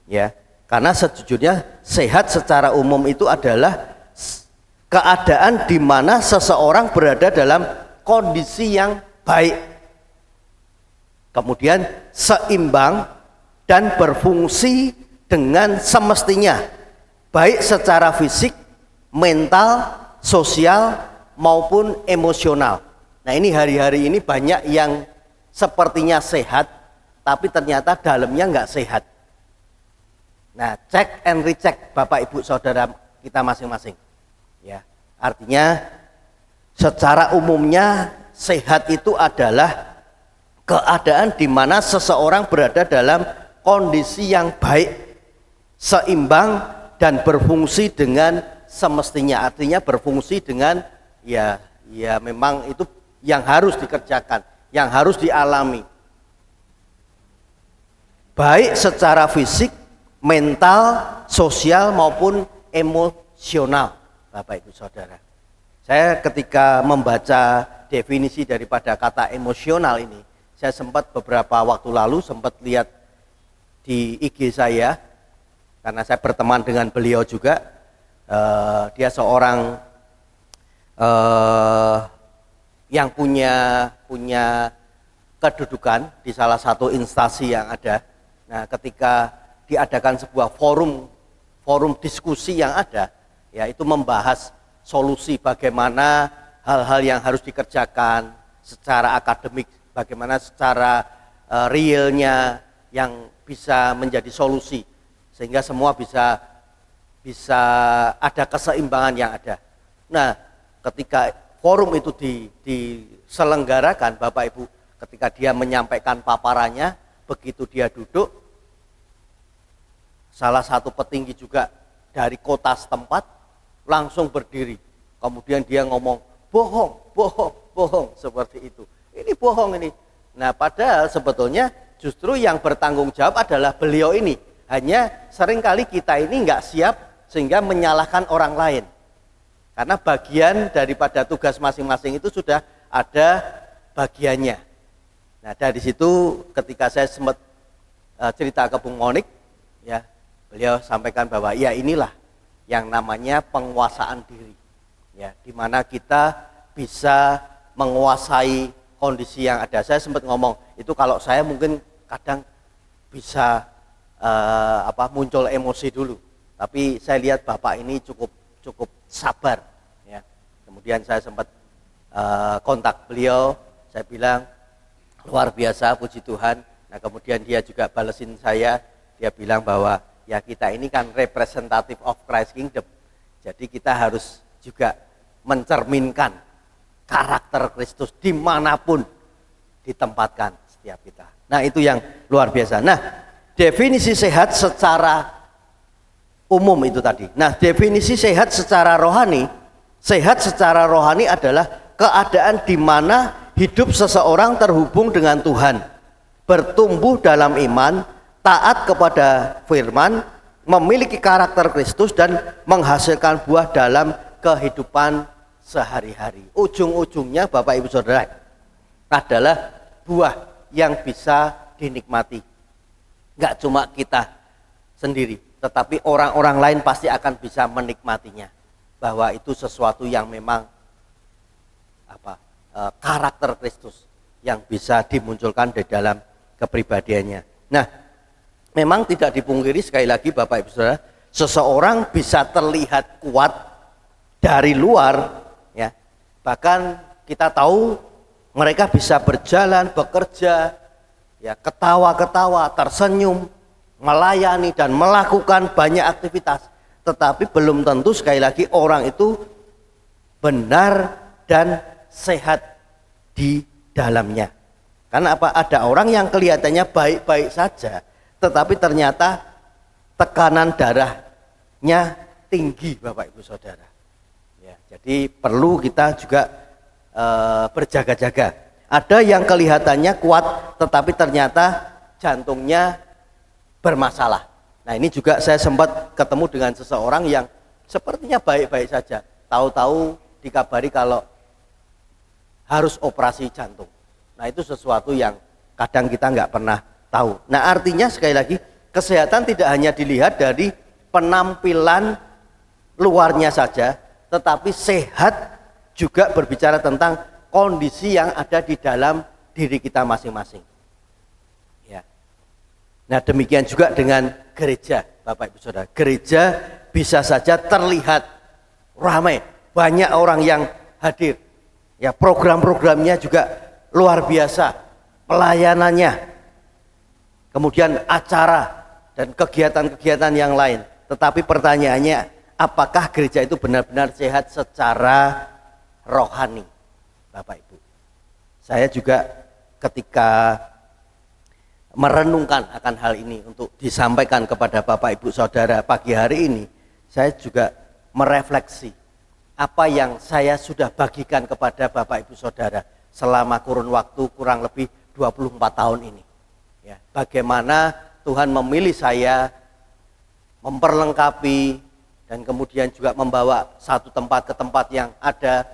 ya. Karena sejujurnya sehat secara umum itu adalah keadaan di mana seseorang berada dalam kondisi yang baik, kemudian seimbang dan berfungsi dengan semestinya, baik secara fisik, mental, sosial maupun emosional. Nah, ini hari-hari ini banyak yang sepertinya sehat, tapi ternyata dalamnya nggak sehat. Nah, cek and recheck Bapak Ibu Saudara kita masing-masing, ya. Artinya secara umumnya sehat itu adalah keadaan di mana seseorang berada dalam kondisi yang baik, seimbang dan berfungsi dengan semestinya. Artinya berfungsi dengan ya memang itu yang harus dikerjakan, yang harus dialami. Baik secara fisik, mental, sosial maupun emosional, Bapak Ibu Saudara. Saya ketika membaca definisi daripada kata emosional ini, saya sempat beberapa waktu lalu sempat lihat di IG saya, karena saya berteman dengan beliau juga. Dia seorang yang punya kedudukan di salah satu instansi yang ada. Nah, ketika diadakan sebuah forum diskusi yang ada, ya itu membahas solusi bagaimana hal-hal yang harus dikerjakan secara akademik, bagaimana secara realnya yang bisa menjadi solusi sehingga semua bisa ada keseimbangan yang ada. Nah, ketika forum itu diselenggarakan, Bapak Ibu, ketika dia menyampaikan paparannya, begitu dia duduk, salah satu petinggi juga dari kota setempat langsung berdiri. Kemudian dia ngomong, bohong, bohong, bohong, seperti itu. Ini bohong ini. Nah, padahal sebetulnya justru yang bertanggung jawab adalah beliau ini. Hanya seringkali kita ini nggak siap sehingga menyalahkan orang lain. Karena bagian daripada tugas masing-masing itu sudah ada bagiannya. Nah, dari situ ketika saya sempat cerita ke Bung Monik, ya, beliau sampaikan bahwa ya inilah yang namanya penguasaan diri. Ya, di mana kita bisa menguasai kondisi yang ada. Saya sempat ngomong, itu kalau saya mungkin kadang bisa muncul emosi dulu. Tapi saya lihat Bapak ini cukup sabar. Ya. Kemudian saya sempat kontak beliau, saya bilang luar biasa, puji Tuhan. Nah, kemudian dia juga balesin saya, dia bilang bahwa ya kita ini kan representative of Christ Kingdom. Jadi kita harus juga mencerminkan karakter Kristus dimanapun ditempatkan setiap kita. Nah, itu yang luar biasa. Nah, definisi sehat secara umum itu tadi. Nah, definisi sehat secara rohani adalah keadaan di mana hidup seseorang terhubung dengan Tuhan, bertumbuh dalam iman, taat kepada firman, memiliki karakter Kristus dan menghasilkan buah dalam kehidupan sehari-hari. Ujung-ujungnya Bapak Ibu Saudara adalah buah yang bisa dinikmati. Enggak cuma kita sendiri, tetapi orang-orang lain pasti akan bisa menikmatinya. Bahwa itu sesuatu yang memang karakter Kristus yang bisa dimunculkan di dalam kepribadiannya. Nah, memang tidak dipungkiri sekali lagi Bapak Ibu Saudara, seseorang bisa terlihat kuat dari luar, ya. Bahkan kita tahu mereka bisa berjalan, bekerja, ya, ketawa-ketawa, tersenyum, melayani dan melakukan banyak aktivitas. Tetapi belum tentu sekali lagi orang itu benar dan sehat di dalamnya. Karena apa? Ada orang yang kelihatannya baik-baik saja, tetapi ternyata tekanan darahnya tinggi, Bapak Ibu Saudara. Ya, jadi perlu kita juga berjaga-jaga. Ada yang kelihatannya kuat, tetapi ternyata jantungnya bermasalah. Nah, ini juga saya sempat ketemu dengan seseorang yang sepertinya baik-baik saja. Tahu-tahu dikabari kalau harus operasi jantung. Nah, itu sesuatu yang kadang kita nggak pernah tahu. Nah, artinya sekali lagi, kesehatan tidak hanya dilihat dari penampilan luarnya saja, tetapi sehat juga berbicara tentang kondisi yang ada di dalam diri kita masing-masing. Ya. Nah, demikian juga dengan gereja, Bapak Ibu Saudara. Gereja bisa saja terlihat ramai, banyak orang yang hadir. Ya, program-programnya juga luar biasa, pelayanannya, kemudian acara dan kegiatan-kegiatan yang lain. Tetapi pertanyaannya, apakah gereja itu benar-benar sehat secara rohani, Bapak Ibu? Saya juga ketika merenungkan akan hal ini untuk disampaikan kepada Bapak Ibu Saudara pagi hari ini, saya juga merefleksi apa yang saya sudah bagikan kepada Bapak Ibu Saudara selama kurun waktu kurang lebih 24 tahun ini. Ya, bagaimana Tuhan memilih saya, memperlengkapi, dan kemudian juga membawa satu tempat ke tempat yang ada,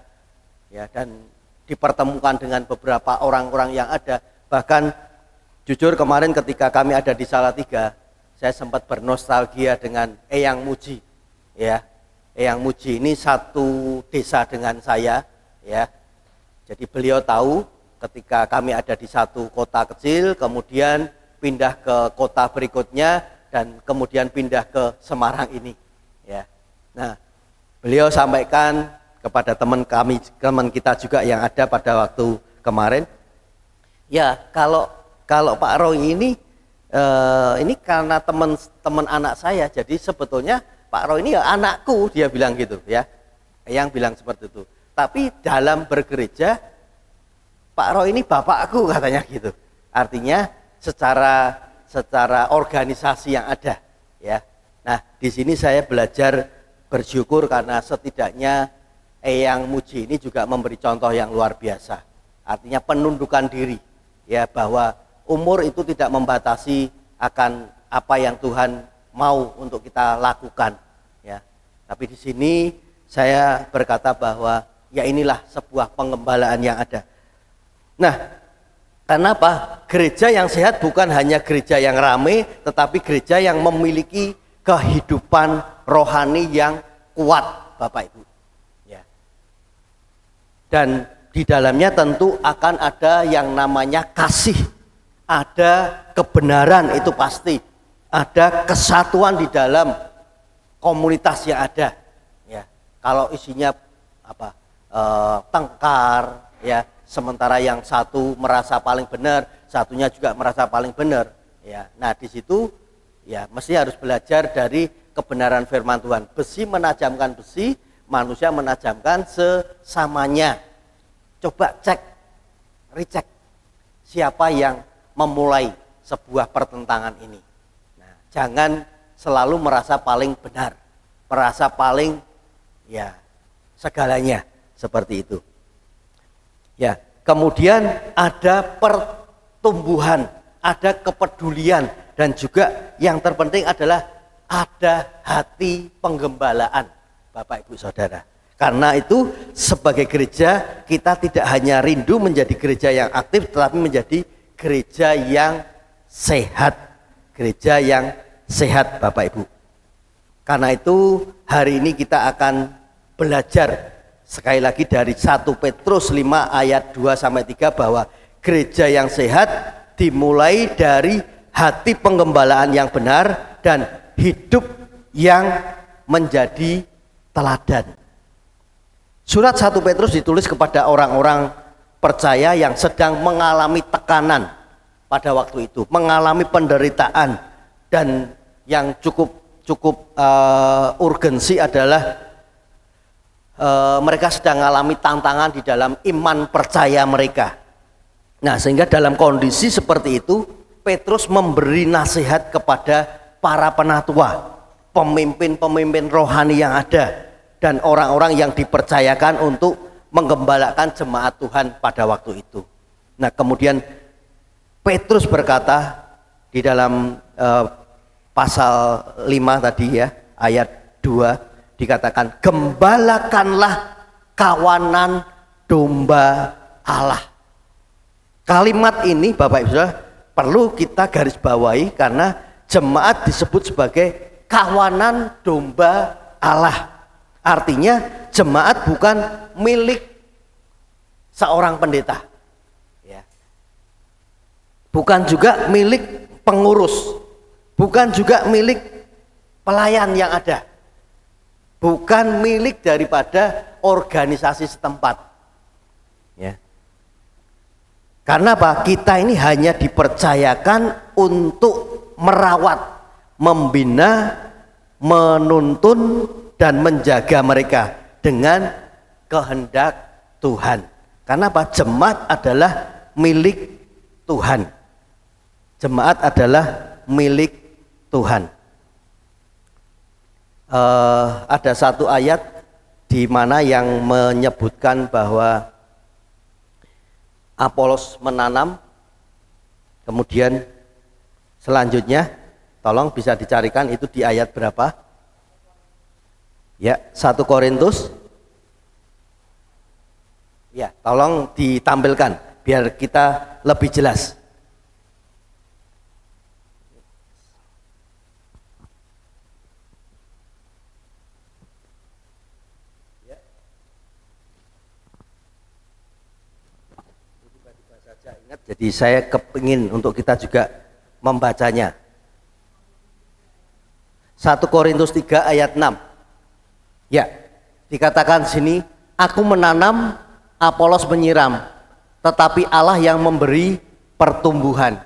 ya, dan dipertemukan dengan beberapa orang-orang yang ada. Bahkan jujur kemarin ketika kami ada di Salatiga, saya sempat bernostalgia dengan Eyang Muji. Ya, Eyang Muji ini satu desa dengan saya, ya. Jadi beliau tahu ketika kami ada di satu kota kecil, kemudian pindah ke kota berikutnya, dan kemudian pindah ke Semarang ini. Ya. Nah, beliau sampaikan kepada teman kita juga yang ada pada waktu kemarin, ya kalau Pak Roy ini karena teman anak saya, jadi sebetulnya Pak Roy ini ya anakku, dia bilang gitu ya, yang bilang seperti itu. Tapi dalam bergereja, Pak Roy ini bapakku katanya gitu. Artinya secara organisasi yang ada, ya. Nah, di sini saya belajar bersyukur karena setidaknya Eyang Muji ini juga memberi contoh yang luar biasa. Artinya penundukan diri, ya, bahwa umur itu tidak membatasi akan apa yang Tuhan mau untuk kita lakukan, ya. Tapi di sini saya berkata bahwa ya inilah sebuah pengembalaan yang ada. Nah, kenapa? Gereja yang sehat bukan hanya gereja yang ramai, tetapi gereja yang memiliki kehidupan rohani yang kuat, Bapak Ibu. Ya. Dan di dalamnya tentu akan ada yang namanya kasih. Ada kebenaran, itu pasti. Ada kesatuan di dalam komunitas yang ada. Ya, kalau isinya tengkar, ya, sementara yang satu merasa paling benar, satunya juga merasa paling benar. Ya, nah di situ ya mesti harus belajar dari kebenaran firman Tuhan. Besi menajamkan besi, manusia menajamkan sesamanya. Coba recheck siapa yang memulai sebuah pertentangan ini. Nah, jangan selalu merasa paling benar, merasa paling ya segalanya seperti itu. Ya, kemudian ada pertumbuhan, ada kepedulian, dan juga yang terpenting adalah ada hati penggembalaan, Bapak Ibu Saudara. Karena itu sebagai gereja kita tidak hanya rindu menjadi gereja yang aktif, tetapi menjadi gereja yang sehat. Gereja yang sehat, Bapak Ibu. Karena itu hari ini kita akan belajar sekali lagi dari 1 Petrus 5 ayat 2-3 bahwa gereja yang sehat dimulai dari hati penggembalaan yang benar dan hidup yang menjadi teladan. Surat 1 Petrus ditulis kepada orang-orang percaya yang sedang mengalami tekanan pada waktu itu, mengalami penderitaan, dan yang cukup urgensi adalah mereka sedang mengalami tantangan di dalam iman percaya mereka. Nah, sehingga dalam kondisi seperti itu, Petrus memberi nasihat kepada para penatua, pemimpin-pemimpin rohani yang ada, dan orang-orang yang dipercayakan untuk menggembalakan jemaat Tuhan pada waktu itu. Nah, kemudian Petrus berkata di dalam pasal 5 tadi ya, ayat 2 dikatakan, gembalakanlah kawanan domba Allah. Kalimat ini Bapak Ibu Saudara perlu kita garis bawahi karena jemaat disebut sebagai kawanan domba Allah. Artinya jemaat bukan milik seorang pendeta, ya. Bukan juga milik pengurus, bukan juga milik pelayan yang ada, bukan milik daripada organisasi setempat, ya. Karena apa? Kita ini hanya dipercayakan untuk merawat, membina, menuntun, dan menjaga mereka dengan kehendak Tuhan. Karena apa? Jemaat adalah milik Tuhan. Jemaat adalah milik Tuhan. Ada satu ayat di mana yang menyebutkan bahwa Apolos menanam, kemudian selanjutnya tolong bisa dicarikan itu di ayat berapa? Ya, 1 Korintus. Ya, tolong ditampilkan biar kita lebih jelas. Ya. Jadi saya kepingin untuk kita juga membacanya. 1 Korintus 3 ayat 6. Ya, dikatakan sini, aku menanam, Apolos menyiram, tetapi Allah yang memberi pertumbuhan.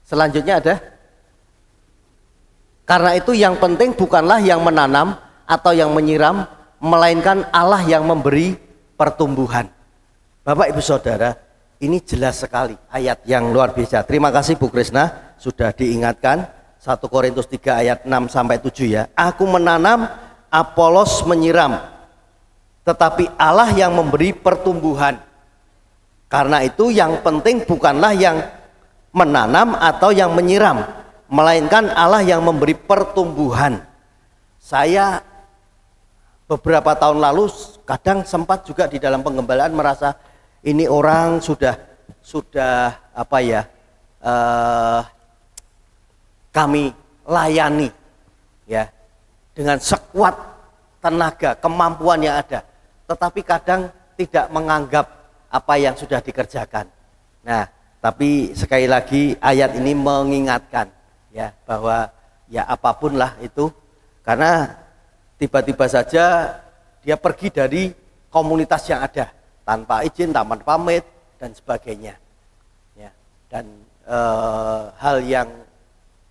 Selanjutnya ada, karena itu yang penting bukanlah yang menanam atau yang menyiram, melainkan Allah yang memberi pertumbuhan. Bapak Ibu Saudara, ini jelas sekali ayat yang luar biasa. Terima kasih Bu Krisna sudah diingatkan. 1 Korintus 3 ayat 6 sampai 7 ya. Aku menanam, Apolos menyiram, tetapi Allah yang memberi pertumbuhan. Karena itu yang penting bukanlah yang menanam atau yang menyiram, melainkan Allah yang memberi pertumbuhan. Saya beberapa tahun lalu kadang sempat juga di dalam penggembalaan merasa ini orang sudah apa ya, kami layani ya dengan sekuat tenaga, kemampuan yang ada, tetapi kadang tidak menganggap apa yang sudah dikerjakan. Nah, tapi sekali lagi ayat ini mengingatkan ya bahwa ya apapun lah itu, karena tiba-tiba saja dia pergi dari komunitas yang ada tanpa izin, tanpa pamit dan sebagainya. Ya, dan hal yang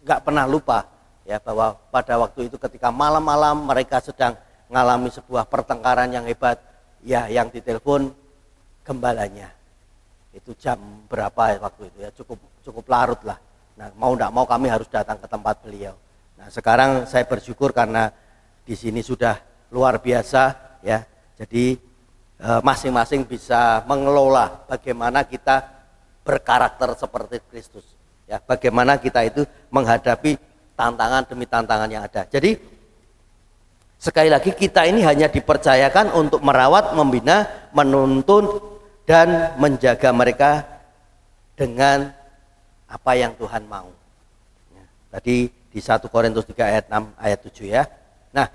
nggak pernah lupa ya bahwa pada waktu itu ketika malam-malam mereka sedang mengalami sebuah pertengkaran yang hebat, ya yang ditelepon gembalanya. Itu jam berapa waktu itu ya, cukup larut lah. Nah, mau tidak mau kami harus datang ke tempat beliau. Nah, sekarang saya bersyukur karena di sini sudah luar biasa ya. Jadi masing-masing bisa mengelola bagaimana kita berkarakter seperti Kristus. Ya, bagaimana kita itu menghadapi tantangan demi tantangan yang ada. Jadi sekali lagi kita ini hanya dipercayakan untuk merawat, membina, menuntun dan menjaga mereka dengan apa yang Tuhan mau. Ya, tadi di 1 Korintus 3 ayat 6 ayat 7 ya. Nah,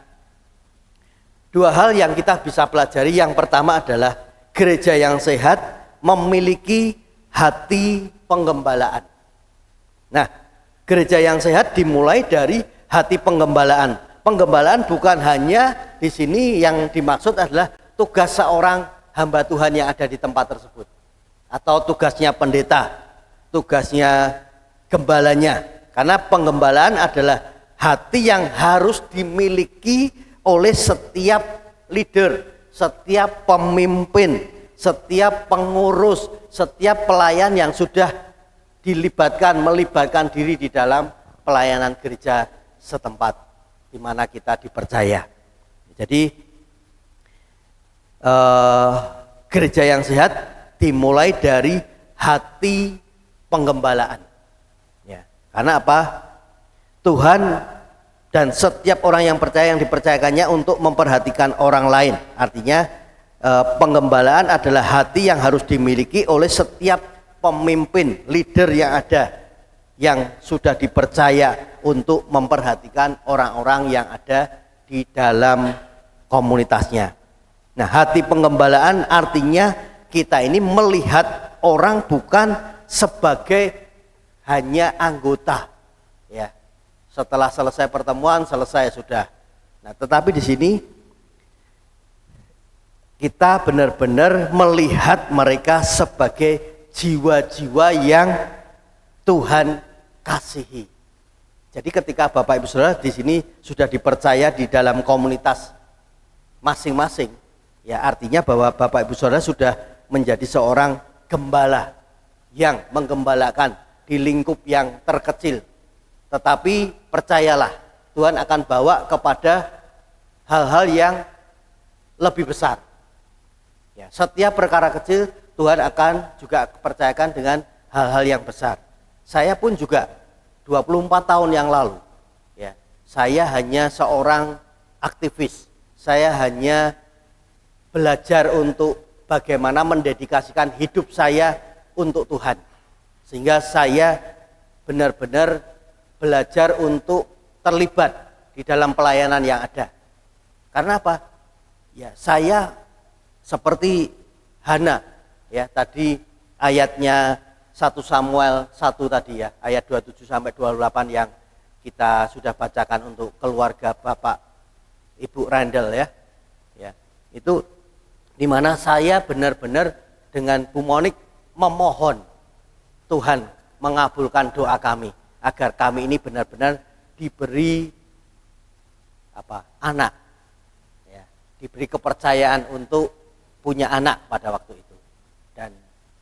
dua hal yang kita bisa pelajari. Yang pertama adalah gereja yang sehat memiliki hati penggembalaan. Nah, gereja yang sehat dimulai dari hati penggembalaan. Penggembalaan bukan hanya di sini yang dimaksud adalah tugas seorang hamba Tuhan yang ada di tempat tersebut, atau tugasnya pendeta, tugasnya gembalanya. Karena penggembalaan adalah hati yang harus dimiliki oleh setiap leader, setiap pemimpin, setiap pengurus, setiap pelayan yang sudah melibatkan diri di dalam pelayanan gereja setempat di mana kita dipercaya. Jadi gereja yang sehat dimulai dari hati penggembalaan. Ya, karena apa? Tuhan dan setiap orang yang percaya, yang dipercayakannya untuk memperhatikan orang lain. Artinya penggembalaan adalah hati yang harus dimiliki oleh setiap pemimpin, leader yang ada, yang sudah dipercaya untuk memperhatikan orang-orang yang ada di dalam komunitasnya. Nah, hati penggembalaan artinya kita ini melihat orang bukan sebagai hanya anggota, ya. Setelah selesai pertemuan, selesai sudah. Nah, tetapi di sini kita benar-benar melihat mereka sebagai jiwa-jiwa yang Tuhan kasihi. Jadi ketika Bapak Ibu Saudara di sini sudah dipercaya di dalam komunitas masing-masing, ya artinya bahwa Bapak Ibu Saudara sudah menjadi seorang gembala yang menggembalakan di lingkup yang terkecil. Tetapi percayalah, Tuhan akan bawa kepada hal-hal yang lebih besar. Ya, setiap perkara kecil Tuhan akan juga percayakan dengan hal-hal yang besar. Saya pun juga 24 tahun yang lalu, ya, saya hanya seorang aktivis. Saya hanya belajar untuk bagaimana mendedikasikan hidup saya untuk Tuhan. Sehingga saya benar-benar belajar untuk terlibat di dalam pelayanan yang ada. Karena apa? Ya, saya seperti Hana, ya tadi ayatnya 1 Samuel 1 tadi ya, ayat 27 sampai 28 yang kita sudah bacakan untuk keluarga Bapak Ibu Randall ya. Ya, itu di mana saya benar-benar dengan Bu Monik memohon Tuhan mengabulkan doa kami agar kami ini benar-benar diberi anak ya, diberi kepercayaan untuk punya anak pada waktu itu. Dan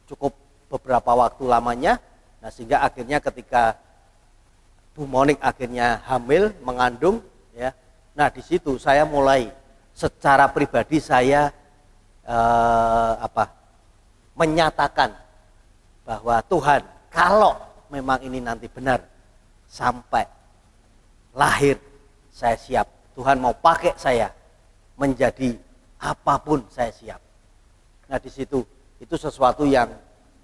cukup beberapa waktu lamanya, nah sehingga akhirnya ketika Bu Monik akhirnya hamil, mengandung ya. Nah, di situ saya mulai secara pribadi saya menyatakan bahwa Tuhan, kalau memang ini nanti benar sampai lahir saya siap. Tuhan mau pakai saya menjadi apapun saya siap. Nah, di situ itu sesuatu yang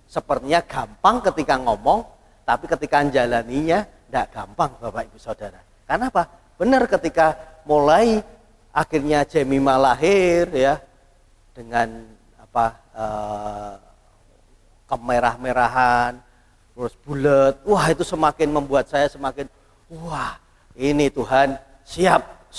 sepertinya gampang ketika ngomong, tapi ketika menjalaninya tidak gampang Bapak Ibu Saudara. Karena apa? Benar ketika mulai akhirnya Jemima lahir ya, dengan kemerah-merahan, terus bulat, wah itu semakin membuat saya semakin, wah ini Tuhan siap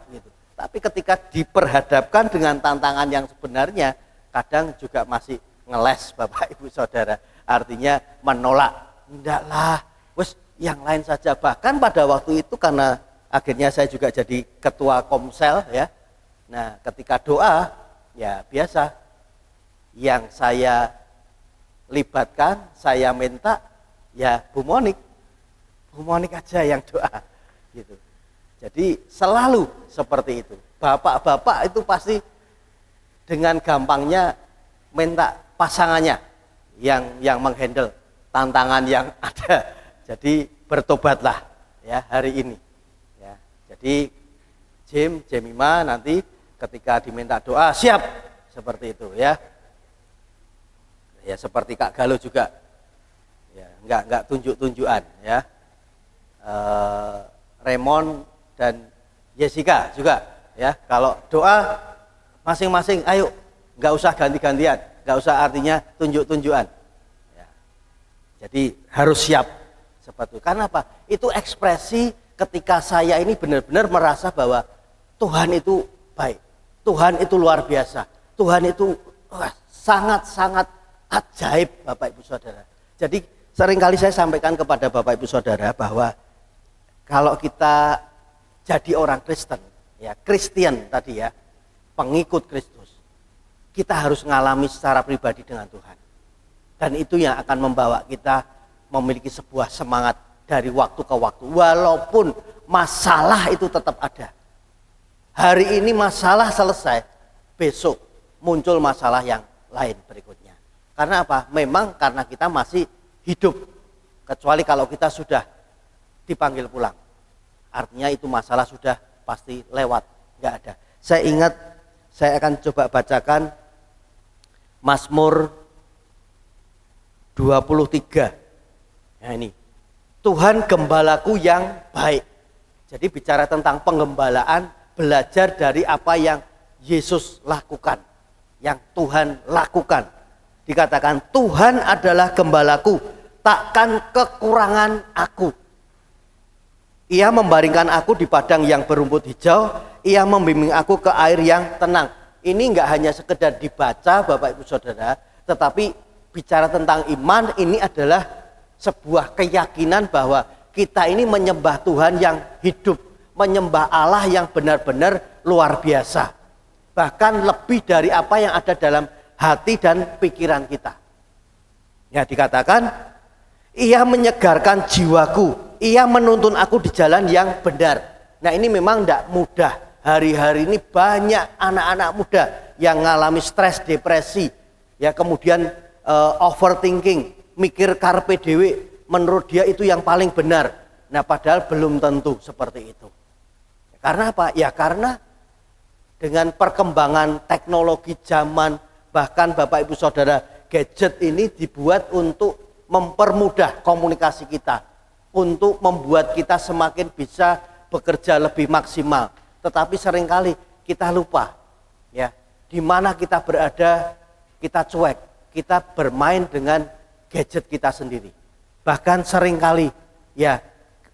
gitu. Tapi ketika diperhadapkan dengan tantangan yang sebenarnya, kadang juga masih ngeles Bapak Ibu Saudara, artinya menolak, enggaklah, wes yang lain saja. Bahkan pada waktu itu karena akhirnya saya juga jadi ketua komsel ya. Nah, ketika doa ya biasa yang saya libatkan, saya minta ya Bu Monik aja yang doa gitu. Jadi selalu seperti itu. Bapak-bapak itu pasti dengan gampangnya minta pasangannya yang menghandle tantangan yang ada. Jadi bertobatlah ya hari ini. Ya, jadi Jemima nanti ketika diminta doa siap seperti itu ya. Ya seperti Kak Galo juga. Ya, enggak tunjuk-tunjukan ya. Raymond dan Jessica juga ya. Kalau doa masing-masing ayo, enggak usah ganti-gantian, enggak usah artinya tunjuk-tunjukan. Ya. Jadi harus siap seperti itu. Karena apa? Itu ekspresi ketika saya ini benar-benar merasa bahwa Tuhan itu baik, Tuhan itu luar biasa, Tuhan itu sangat-sangat ajaib Bapak Ibu Saudara. Jadi seringkali saya sampaikan kepada Bapak Ibu Saudara bahwa kalau kita jadi orang Kristen, ya Christian tadi ya, pengikut Kristus, kita harus mengalami secara pribadi dengan Tuhan. Dan itu yang akan membawa kita memiliki sebuah semangat dari waktu ke waktu. Walaupun masalah itu tetap ada. Hari ini masalah selesai, besok muncul masalah yang lain berikutnya. Karena apa? Memang karena kita masih hidup. Kecuali kalau kita sudah dipanggil pulang. Artinya itu masalah sudah pasti lewat, nggak ada. Saya ingat, saya akan coba bacakan Mazmur 23. Nah ini, Tuhan gembalaku yang baik. Jadi bicara tentang penggembalaan, belajar dari apa yang Yesus lakukan, yang Tuhan lakukan. Dikatakan Tuhan adalah gembalaku, takkan kekurangan aku. Ia membaringkan aku di padang yang berumput hijau, ia membimbing aku ke air yang tenang. Ini enggak hanya sekedar dibaca Bapak Ibu Saudara, tetapi bicara tentang iman, ini adalah sebuah keyakinan bahwa kita ini menyembah Tuhan yang hidup, menyembah Allah yang benar-benar luar biasa. Bahkan lebih dari apa yang ada dalam hati dan pikiran kita. Ya dikatakan, ia menyegarkan jiwaku, ia menuntun aku di jalan yang benar. Nah ini memang tidak mudah. Hari-hari ini banyak anak-anak muda yang mengalami stres, depresi, ya kemudian overthinking, mikir karpe dewe, menurut dia itu yang paling benar. Nah padahal belum tentu seperti itu. Karena apa? Ya karena dengan perkembangan teknologi zaman, bahkan Bapak Ibu Saudara, gadget ini dibuat untuk mempermudah komunikasi kita, untuk membuat kita semakin bisa bekerja lebih maksimal. Tetapi seringkali kita lupa, ya, di mana kita berada, kita cuek, kita bermain dengan gadget kita sendiri. Bahkan seringkali ya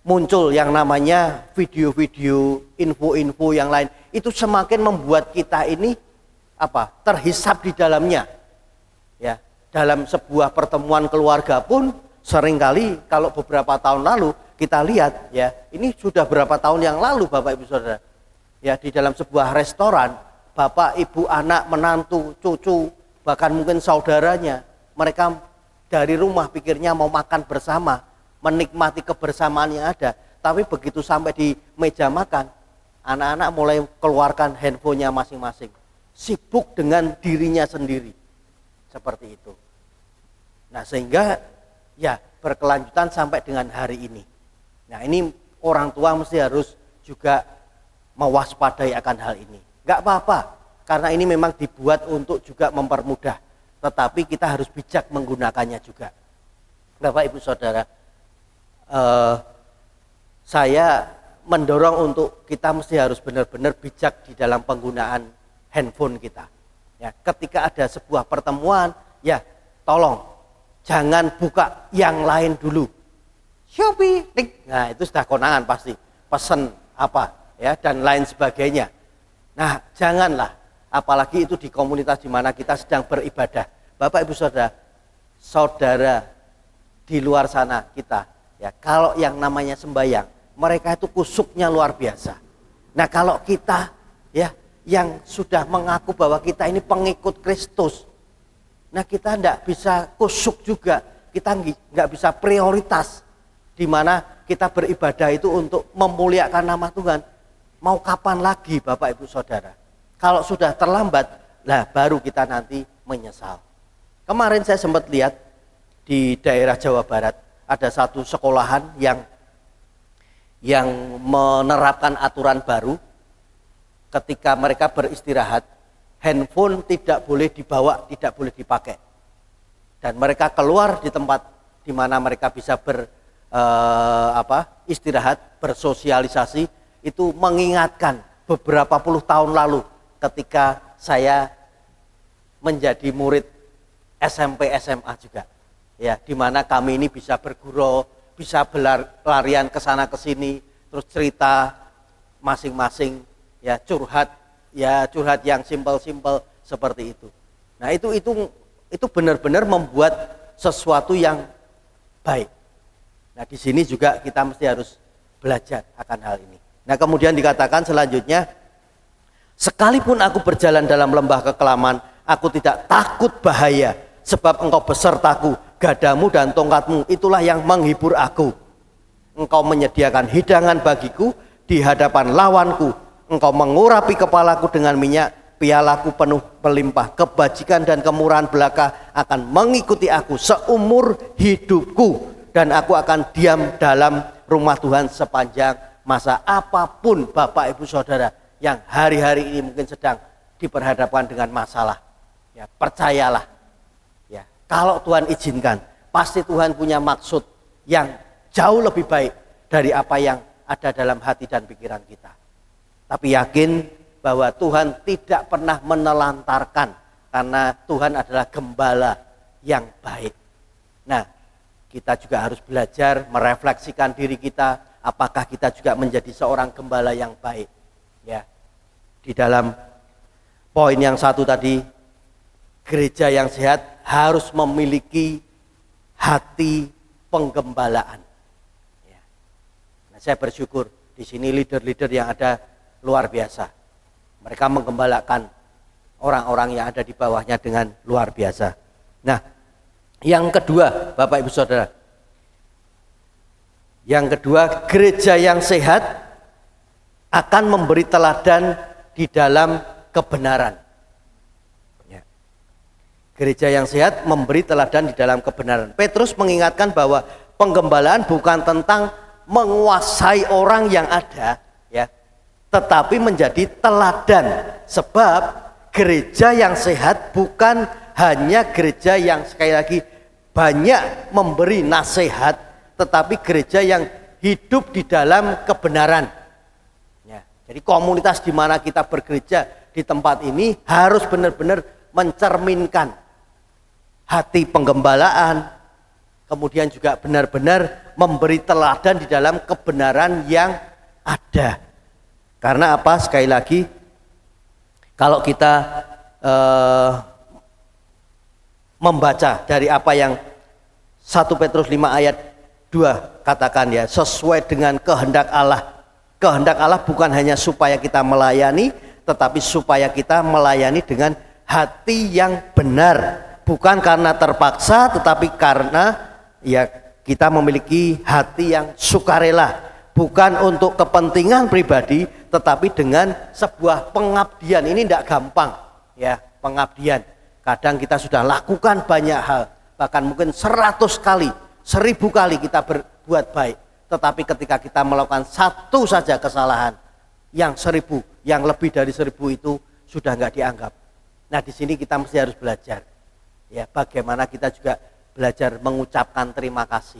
muncul yang namanya video-video, info-info yang lain. Itu semakin membuat kita ini terhisap di dalamnya. Ya, dalam sebuah pertemuan keluarga pun seringkali kalau beberapa tahun lalu kita lihat ya, ini sudah berapa tahun yang lalu Bapak Ibu Saudara. Ya, di dalam sebuah restoran, bapak, ibu, anak, menantu, cucu, bahkan mungkin saudaranya, mereka dari rumah pikirnya mau makan bersama, menikmati kebersamaan yang ada. Tapi begitu sampai di meja makan, anak-anak mulai keluarkan handphonenya masing-masing, sibuk dengan dirinya sendiri, seperti itu. Nah, sehingga ya berkelanjutan sampai dengan hari ini. Nah, ini orang tua mesti harus juga mewaspadai akan hal ini. Enggak apa-apa, karena ini memang dibuat untuk juga mempermudah, tetapi kita harus bijak menggunakannya juga. Bapak Ibu Saudara, saya mendorong untuk kita mesti harus benar-benar bijak di dalam penggunaan handphone kita. Ya, ketika ada sebuah pertemuan, ya tolong jangan buka yang lain dulu. Shopee, nah itu sudah konangan pasti, pesen apa ya dan lain sebagainya. Nah, janganlah, apalagi itu di komunitas di mana kita sedang beribadah. Bapak Ibu Saudara, saudara di luar sana kita, ya kalau yang namanya sembahyang, mereka itu kusuknya luar biasa. Nah, kalau kita ya yang sudah mengaku bahwa kita ini pengikut Kristus, nah kita tidak bisa kusuk juga, kita nggak bisa prioritas di mana kita beribadah itu untuk memuliakan nama Tuhan. Mau kapan lagi Bapak Ibu Saudara? Kalau sudah terlambat, lah baru kita nanti menyesal. Kemarin saya sempat lihat di daerah Jawa Barat ada satu sekolahan yang menerapkan aturan baru. Ketika mereka beristirahat, handphone tidak boleh dibawa, tidak boleh dipakai. Dan mereka keluar di tempat di mana mereka bisa istirahat, bersosialisasi. Itu mengingatkan beberapa puluh tahun lalu ketika saya menjadi murid SMP SMA juga. Ya, di mana kami ini bisa bergurau, bisa berlarian ke sana ke sini, terus cerita masing-masing, ya curhat yang simpel-simpel seperti itu. Nah, itu benar-benar membuat sesuatu yang baik. Nah, di sini juga kita mesti harus belajar akan hal ini. Nah, kemudian dikatakan selanjutnya, sekalipun aku berjalan dalam lembah kekelaman, aku tidak takut bahaya, sebab engkau besertaku, gadamu dan tongkatmu, itulah yang menghibur aku. Engkau menyediakan hidangan bagiku di hadapan lawanku, engkau mengurapi kepalaku dengan minyak, pialaku penuh melimpah, kebajikan dan kemurahan belaka akan mengikuti aku seumur hidupku, dan aku akan diam dalam rumah Tuhan sepanjang masa. Apapun Bapak Ibu Saudara yang hari-hari ini mungkin sedang diperhadapkan dengan masalah, ya percayalah, ya kalau Tuhan izinkan, pasti Tuhan punya maksud yang jauh lebih baik dari apa yang ada dalam hati dan pikiran kita. Tapi yakin bahwa Tuhan tidak pernah menelantarkan, karena Tuhan adalah gembala yang baik. Nah, kita juga harus belajar merefleksikan diri kita. Apakah kita juga menjadi seorang gembala yang baik? Ya, di dalam poin yang satu tadi, gereja yang sehat harus memiliki hati penggembalaan. Ya. Nah, saya bersyukur di sini leader-leader yang ada luar biasa. Mereka menggembalakan orang-orang yang ada di bawahnya dengan luar biasa. Nah, yang kedua, Bapak Ibu Saudara, yang kedua, gereja yang sehat akan memberi teladan di dalam kebenaran. Ya. Gereja yang sehat memberi teladan di dalam kebenaran. Petrus mengingatkan bahwa penggembalaan bukan tentang menguasai orang yang ada, ya, tetapi menjadi teladan. Sebab gereja yang sehat bukan hanya gereja yang sekali lagi banyak memberi nasihat, tetapi gereja yang hidup di dalam kebenaran. Ya, jadi komunitas di mana kita bergereja di tempat ini harus benar-benar mencerminkan hati penggembalaan, kemudian juga benar-benar memberi teladan di dalam kebenaran yang ada. Karena apa? Sekali lagi, kalau kita membaca dari apa yang 1 Petrus 5 ayat 2 katakan ya, sesuai dengan kehendak Allah. Kehendak Allah bukan hanya supaya kita melayani, tetapi supaya kita melayani dengan hati yang benar. Bukan karena terpaksa, tetapi karena ya kita memiliki hati yang sukarela. Bukan untuk kepentingan pribadi, tetapi dengan sebuah pengabdian. Ini tidak gampang ya, pengabdian. Kadang kita sudah lakukan banyak hal, bahkan mungkin 100 kali, 1000 kali kita berbuat baik. Tetapi ketika kita melakukan satu saja kesalahan, yang 1000, yang lebih dari 1000 itu sudah nggak dianggap. Nah, di sini kita mesti harus belajar. Ya, bagaimana kita juga belajar mengucapkan terima kasih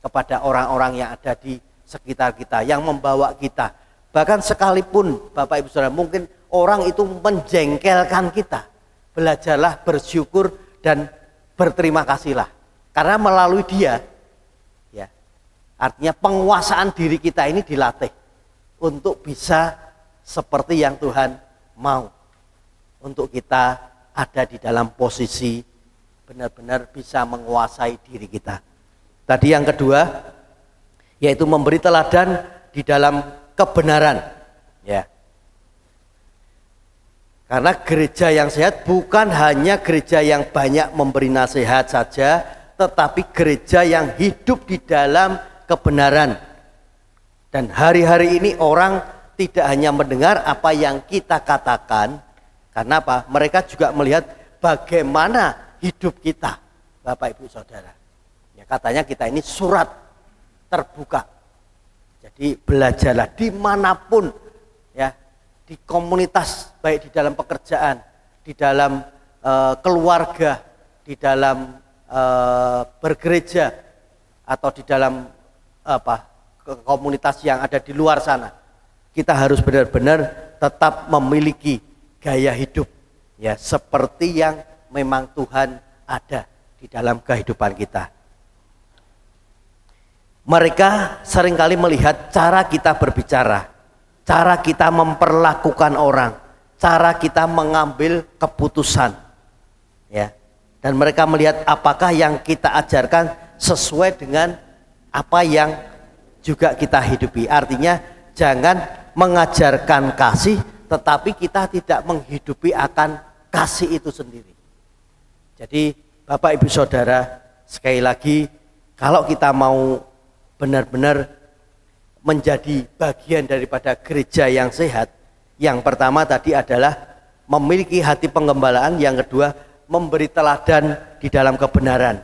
kepada orang-orang yang ada di sekitar kita, yang membawa kita. Bahkan sekalipun Bapak Ibu Saudara, mungkin orang itu menjengkelkan kita, belajarlah bersyukur dan berterima kasihlah. Karena melalui dia, ya, artinya penguasaan diri kita ini dilatih untuk bisa seperti yang Tuhan mau. Untuk kita ada di dalam posisi benar-benar bisa menguasai diri kita. Tadi yang kedua, yaitu memberi teladan di dalam kebenaran. Ya. Karena gereja yang sehat bukan hanya gereja yang banyak memberi nasihat saja, tetapi gereja yang hidup di dalam kebenaran. Dan hari-hari ini orang tidak hanya mendengar apa yang kita katakan, karena apa? Mereka juga melihat bagaimana hidup kita, Bapak Ibu Saudara. Ya, katanya kita ini surat terbuka. Jadi belajarlah dimanapun, ya, di komunitas, baik di dalam pekerjaan, di dalam keluarga, di dalam bergereja, atau di dalam komunitas yang ada di luar sana. Kita harus benar-benar tetap memiliki gaya hidup, ya, seperti yang memang Tuhan ada di dalam kehidupan kita. Mereka seringkali melihat cara kita berbicara, cara kita memperlakukan orang, cara kita mengambil keputusan, ya. Dan mereka melihat apakah yang kita ajarkan sesuai dengan apa yang juga kita hidupi. Artinya jangan mengajarkan kasih, tetapi kita tidak menghidupi akan kasih itu sendiri. Jadi Bapak Ibu Saudara, sekali lagi, kalau kita mau benar-benar menjadi bagian daripada gereja yang sehat, yang pertama tadi adalah memiliki hati penggembalaan, yang kedua memberi teladan di dalam kebenaran.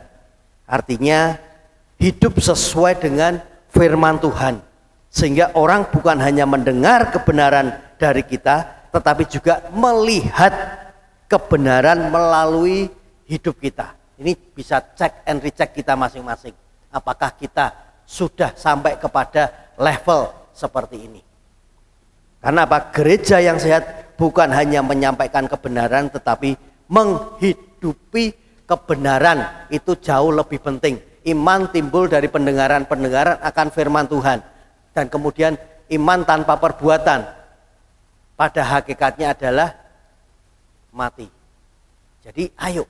Artinya hidup sesuai dengan firman Tuhan, sehingga orang bukan hanya mendengar kebenaran dari kita, tetapi juga melihat kebenaran melalui hidup kita. Ini bisa cek and recheck kita masing-masing. Apakah kita sudah sampai kepada level seperti ini? Karena apa? Gereja yang sehat bukan hanya menyampaikan kebenaran, tetapi menghidupi kebenaran. Itu jauh lebih penting. Iman timbul dari pendengaran-pendengaran akan firman Tuhan. Dan kemudian iman tanpa perbuatan pada hakikatnya adalah mati. Jadi ayo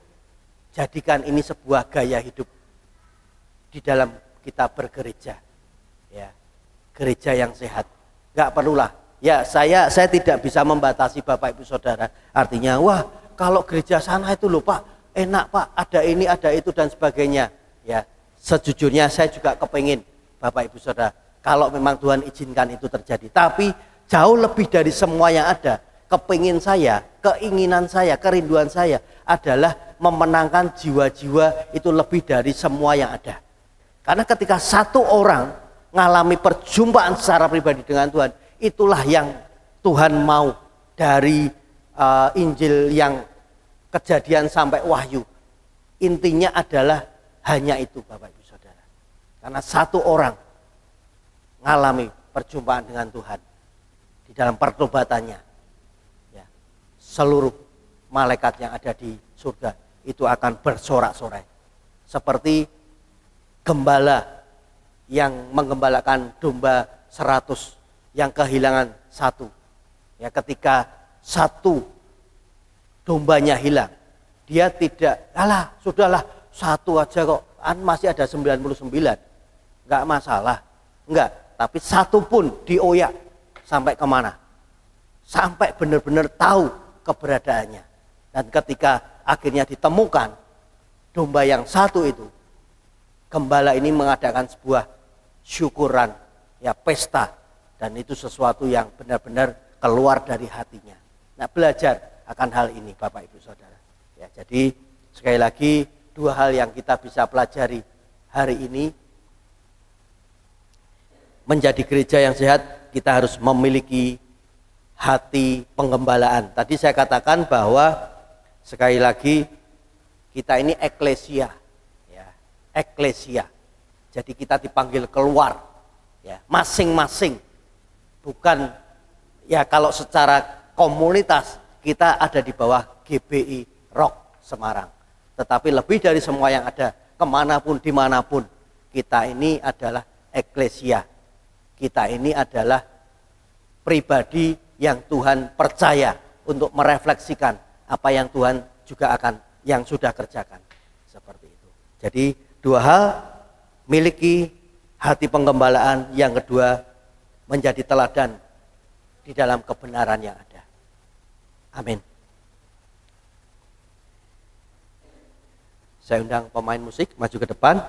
jadikan ini sebuah gaya hidup di dalam kita bergereja, ya, gereja yang sehat. Gak perlulah, ya saya tidak bisa membatasi Bapak Ibu Saudara. Artinya, wah kalau gereja sana itu loh Pak, enak Pak, ada ini ada itu dan sebagainya. Ya, sejujurnya saya juga kepingin Bapak Ibu Saudara, kalau memang Tuhan izinkan itu terjadi. Tapi jauh lebih dari semua yang ada, kepingin saya, keinginan saya, kerinduan saya adalah memenangkan jiwa-jiwa itu lebih dari semua yang ada. Karena ketika satu orang mengalami perjumpaan secara pribadi dengan Tuhan, itulah yang Tuhan mau dari Injil yang Kejadian sampai Wahyu. Intinya adalah hanya itu Bapak Ibu Saudara. Karena satu orang mengalami perjumpaan dengan Tuhan di dalam pertobatannya, ya, seluruh malaikat yang ada di surga itu akan bersorak-sorai. Seperti gembala yang menggembalakan domba 100 yang kehilangan satu. Ya, ketika satu dombanya hilang, dia tidak, alah sudahlah satu aja kok, masih ada 99, enggak masalah. Enggak, tapi satu pun dioyak sampai kemana? Sampai benar-benar tahu keberadaannya. Dan ketika akhirnya ditemukan domba yang satu itu, gembala ini mengadakan sebuah syukuran, ya pesta, dan itu sesuatu yang benar-benar keluar dari hatinya. Nah, belajar akan hal ini Bapak Ibu Saudara. Ya, jadi sekali lagi dua hal yang kita bisa pelajari hari ini. Menjadi gereja yang sehat, kita harus memiliki hati penggembalaan. Tadi saya katakan bahwa sekali lagi kita ini eklesia, ya, eklesia. Jadi kita dipanggil keluar, ya, masing-masing. Bukan, ya kalau secara komunitas kita ada di bawah GBI Rock Semarang. Tetapi lebih dari semua yang ada, kemanapun dimanapun, kita ini adalah eklesia. Kita ini adalah pribadi yang Tuhan percaya untuk merefleksikan apa yang Tuhan juga yang sudah kerjakan. Seperti itu. Jadi dua hal, miliki hati penggembalaan, yang kedua menjadi teladan di dalam kebenaran yang ada. Amin. Saya undang pemain musik maju ke depan.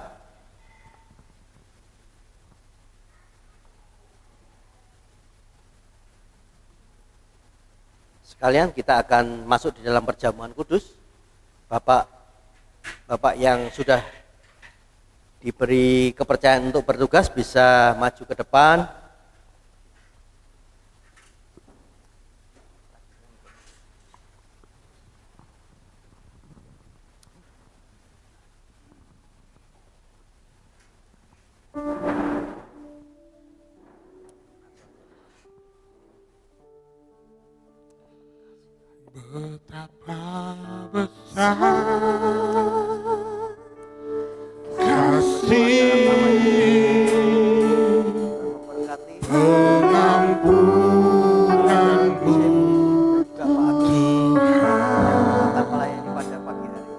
Sekalian kita akan masuk di dalam perjamuan kudus. Bapak yang sudah diberi kepercayaan untuk bertugas bisa maju ke depan. Betapa besar kasih pengampunanmu Tuhan. Kita melayani pada pagi hari.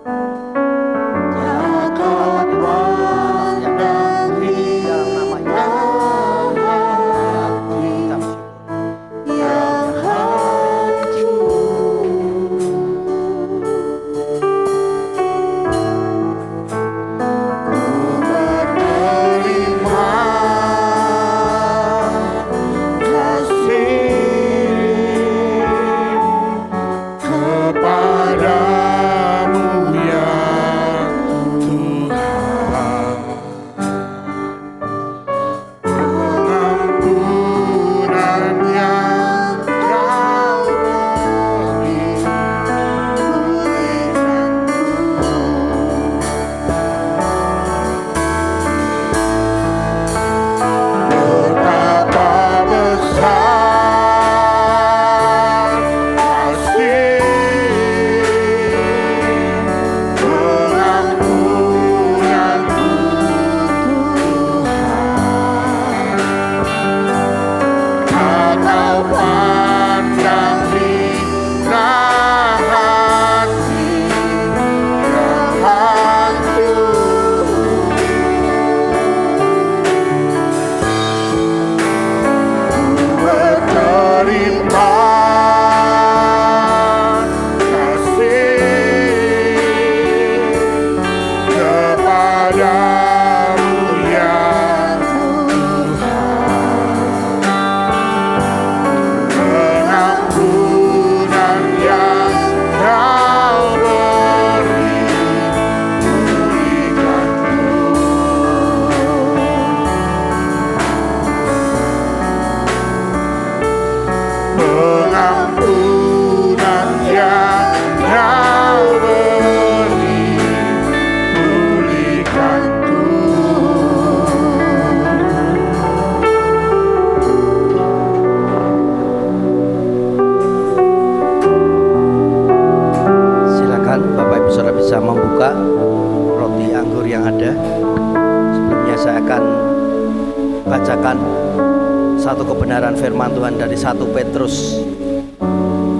firman Tuhan dari 1 Petrus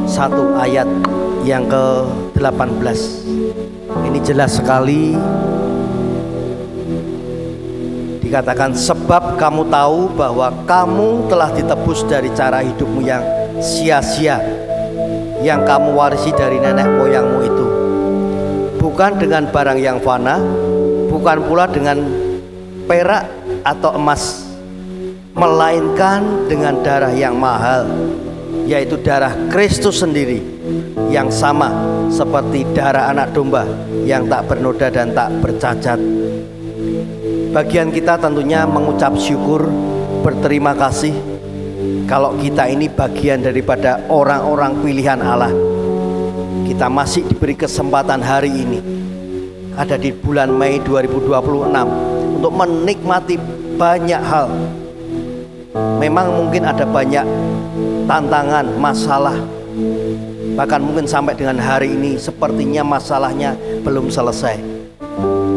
1 ayat yang ke-18. Ini jelas sekali dikatakan, sebab kamu tahu bahwa kamu telah ditebus dari cara hidupmu yang sia-sia yang kamu warisi dari nenek moyangmu itu, bukan dengan barang yang fana, bukan pula dengan perak atau emas, melainkan dengan darah yang mahal, yaitu darah Kristus sendiri, yang sama seperti darah anak domba yang tak bernoda dan tak bercacat. Bagian kita tentunya mengucap syukur, berterima kasih kalau kita ini bagian daripada orang-orang pilihan Allah. Kita masih diberi kesempatan hari ini, ada di bulan Mei 2026, untuk menikmati banyak hal. Memang mungkin ada banyak tantangan, masalah, bahkan mungkin sampai dengan hari ini sepertinya masalahnya belum selesai.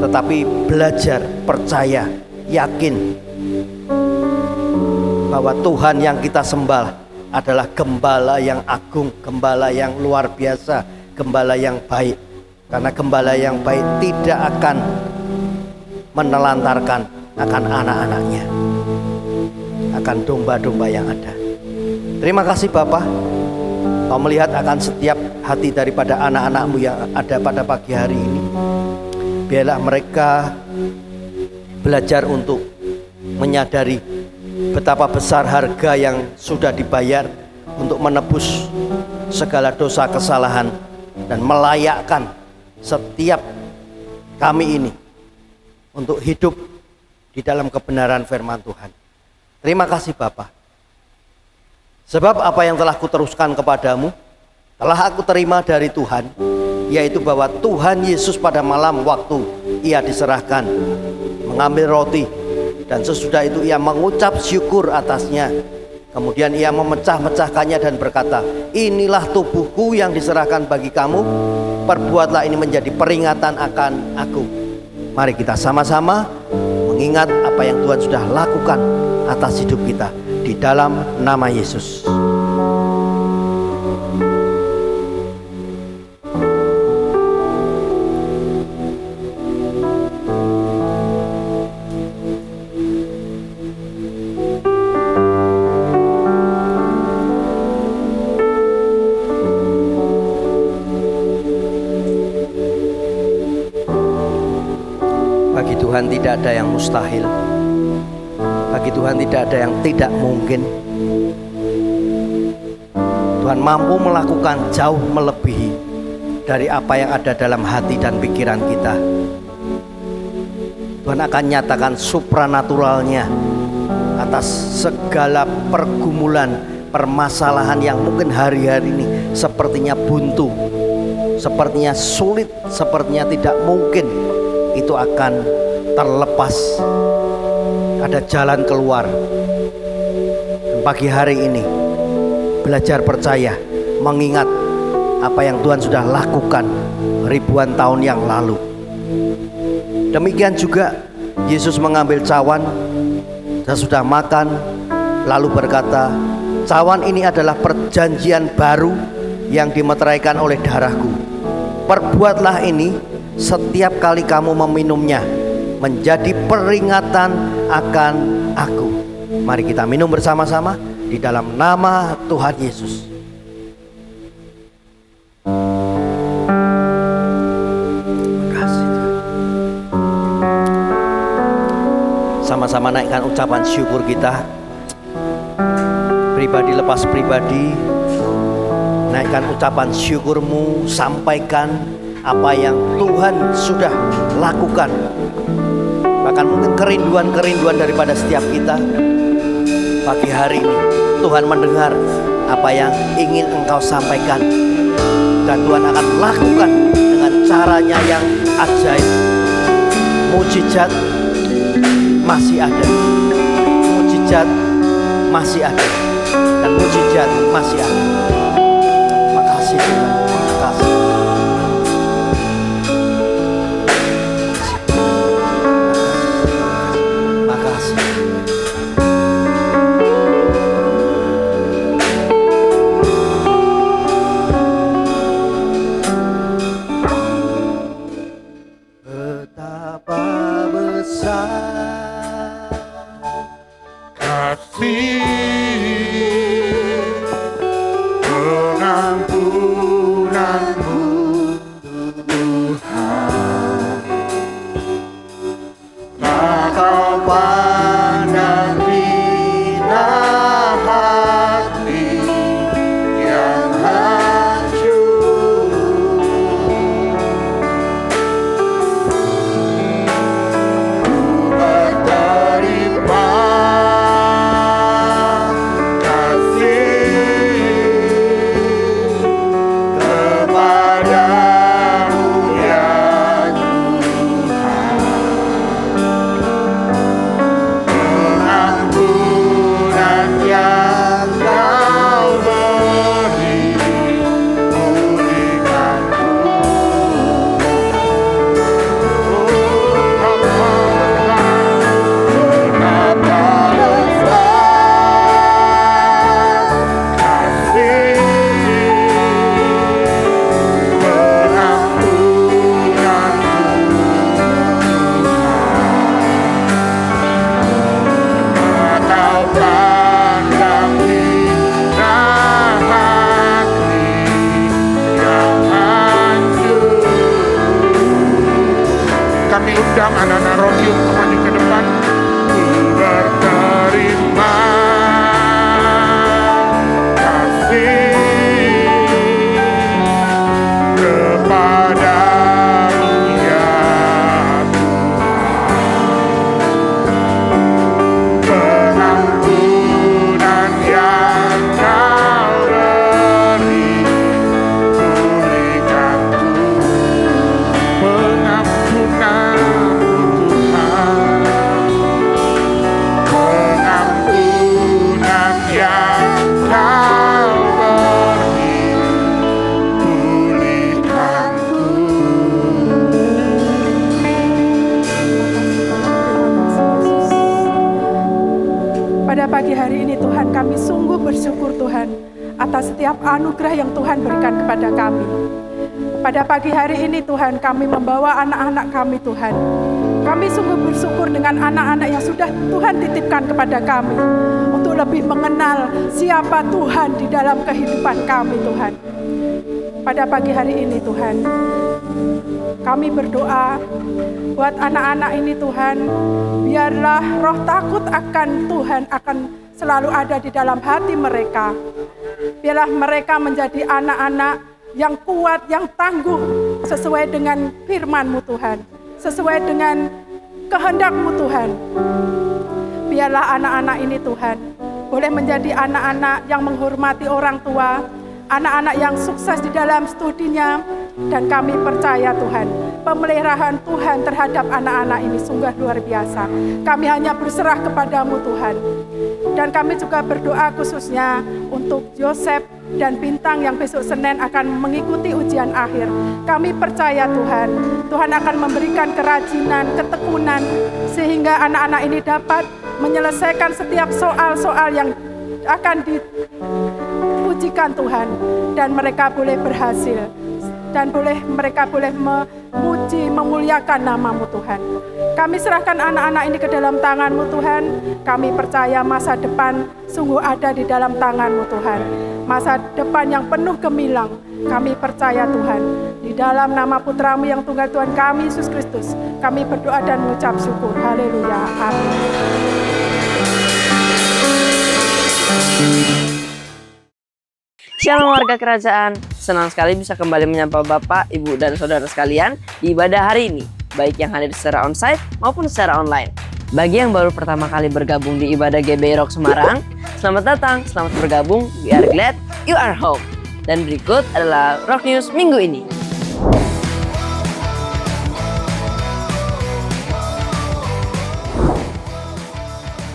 Tetapi belajar, percaya, yakin bahwa Tuhan yang kita sembah adalah gembala yang agung, gembala yang luar biasa, gembala yang baik. Karena gembala yang baik tidak akan menelantarkan akan anak-anaknya, akan domba-domba yang ada. Terima kasih Bapa, Kau melihat akan setiap hati daripada anak-anakmu yang ada pada pagi hari ini. Biarlah mereka belajar untuk menyadari betapa besar harga yang sudah dibayar untuk menebus segala dosa kesalahan dan melayakkan setiap kami ini untuk hidup di dalam kebenaran firman Tuhan. Terima kasih Bapa. Sebab apa yang telah kuteruskan kepadamu telah aku terima dari Tuhan, yaitu bahwa Tuhan Yesus pada malam waktu ia diserahkan mengambil roti, dan sesudah itu ia mengucap syukur atasnya. Kemudian ia memecah-mecahkannya dan berkata, inilah tubuhku yang diserahkan bagi kamu, perbuatlah ini menjadi peringatan akan aku. Mari kita sama-sama mengingat apa yang Tuhan sudah lakukan atas hidup kita di dalam nama Yesus. Bagi Tuhan tidak ada yang mustahil. Bagi Tuhan tidak ada yang tidak mungkin. Tuhan mampu melakukan jauh melebihi dari apa yang ada dalam hati dan pikiran kita. Tuhan akan nyatakan supranaturalnya atas segala pergumulan, permasalahan yang mungkin hari-hari ini sepertinya buntu, sepertinya sulit, sepertinya tidak mungkin. Itu akan terlepas. Ada jalan keluar. Dan pagi hari ini belajar percaya, mengingat apa yang Tuhan sudah lakukan ribuan tahun yang lalu. Demikian juga Yesus mengambil cawan sesudah makan, lalu berkata, cawan ini adalah perjanjian baru yang dimeteraikan oleh darahku. Perbuatlah ini setiap kali kamu meminumnya, menjadi peringatan akan aku. Mari kita minum bersama-sama di dalam nama Tuhan Yesus. Terima kasih Tuhan. Sama-sama naikkan ucapan syukur kita. Pribadi lepas pribadi, naikkan ucapan syukurmu, sampaikan apa yang Tuhan sudah lakukan. Bahkan mungkin kerinduan-kerinduan daripada setiap kita. Pagi hari ini Tuhan mendengar apa yang ingin engkau sampaikan, dan Tuhan akan lakukan dengan caranya yang ajaib. Mujizat masih ada, mujizat masih ada, dan mujizat masih ada. Makasih Tuhan, makasih. undang anak-anak Rocky untuk maju ke depan. Ku berterima kasih kepadamu ya Tuhan. Pengampunan yang Kau beri, pulihkanku. Pengampunan Tuhan, pengampunan yang Kau beri, pulihkanku. Pada pagi hari ini Tuhan, kami sungguh bersyukur Tuhan atas setiap anugerah yang Tuhan berikan kepada kami. Pada pagi hari ini Tuhan, kami membawa anak-anak kami Tuhan. Kami sungguh bersyukur dengan anak-anak yang sudah Tuhan titipkan kepada kami untuk lebih mengenal siapa Tuhan di dalam kehidupan kami Tuhan. Pada pagi hari ini Tuhan, kami berdoa buat anak-anak ini Tuhan, biarlah roh takut akan Tuhan akan selalu ada di dalam hati mereka. Biarlah mereka menjadi anak-anak yang kuat, yang tangguh sesuai dengan firman-Mu Tuhan, sesuai dengan kehendak-Mu Tuhan. Biarlah anak-anak ini Tuhan boleh menjadi anak-anak yang menghormati orang tua, anak-anak yang sukses di dalam studinya, dan kami percaya Tuhan, pemeliharaan Tuhan terhadap anak-anak ini sungguh luar biasa. Kami hanya berserah kepadamu Tuhan. Dan kami juga berdoa khususnya untuk Yosef dan Bintang yang besok Senin akan mengikuti ujian akhir. Kami percaya Tuhan, Tuhan akan memberikan kerajinan, ketekunan, sehingga anak-anak ini dapat menyelesaikan setiap soal-soal yang akan diujikan Tuhan. Dan mereka boleh berhasil. Dan mereka boleh memuji, memuliakan nama-Mu Tuhan. Kami serahkan anak-anak ini ke dalam tangan-Mu Tuhan. Kami percaya masa depan sungguh ada di dalam tangan-Mu Tuhan. Masa depan yang penuh gemilang. Kami percaya Tuhan. Di dalam nama Putra-Mu yang tunggal Tuhan kami, Yesus Kristus, kami berdoa dan mengucap syukur. Haleluya. Amin. Shalom warga kerajaan, senang sekali bisa kembali menyapa Bapak, Ibu, dan Saudara sekalian di ibadah hari ini, baik yang hadir secara onsite maupun secara online. Bagi yang baru pertama kali bergabung di ibadah GBI Rock Semarang, selamat datang, selamat bergabung, we are glad you are home. Dan berikut adalah Rock News minggu ini.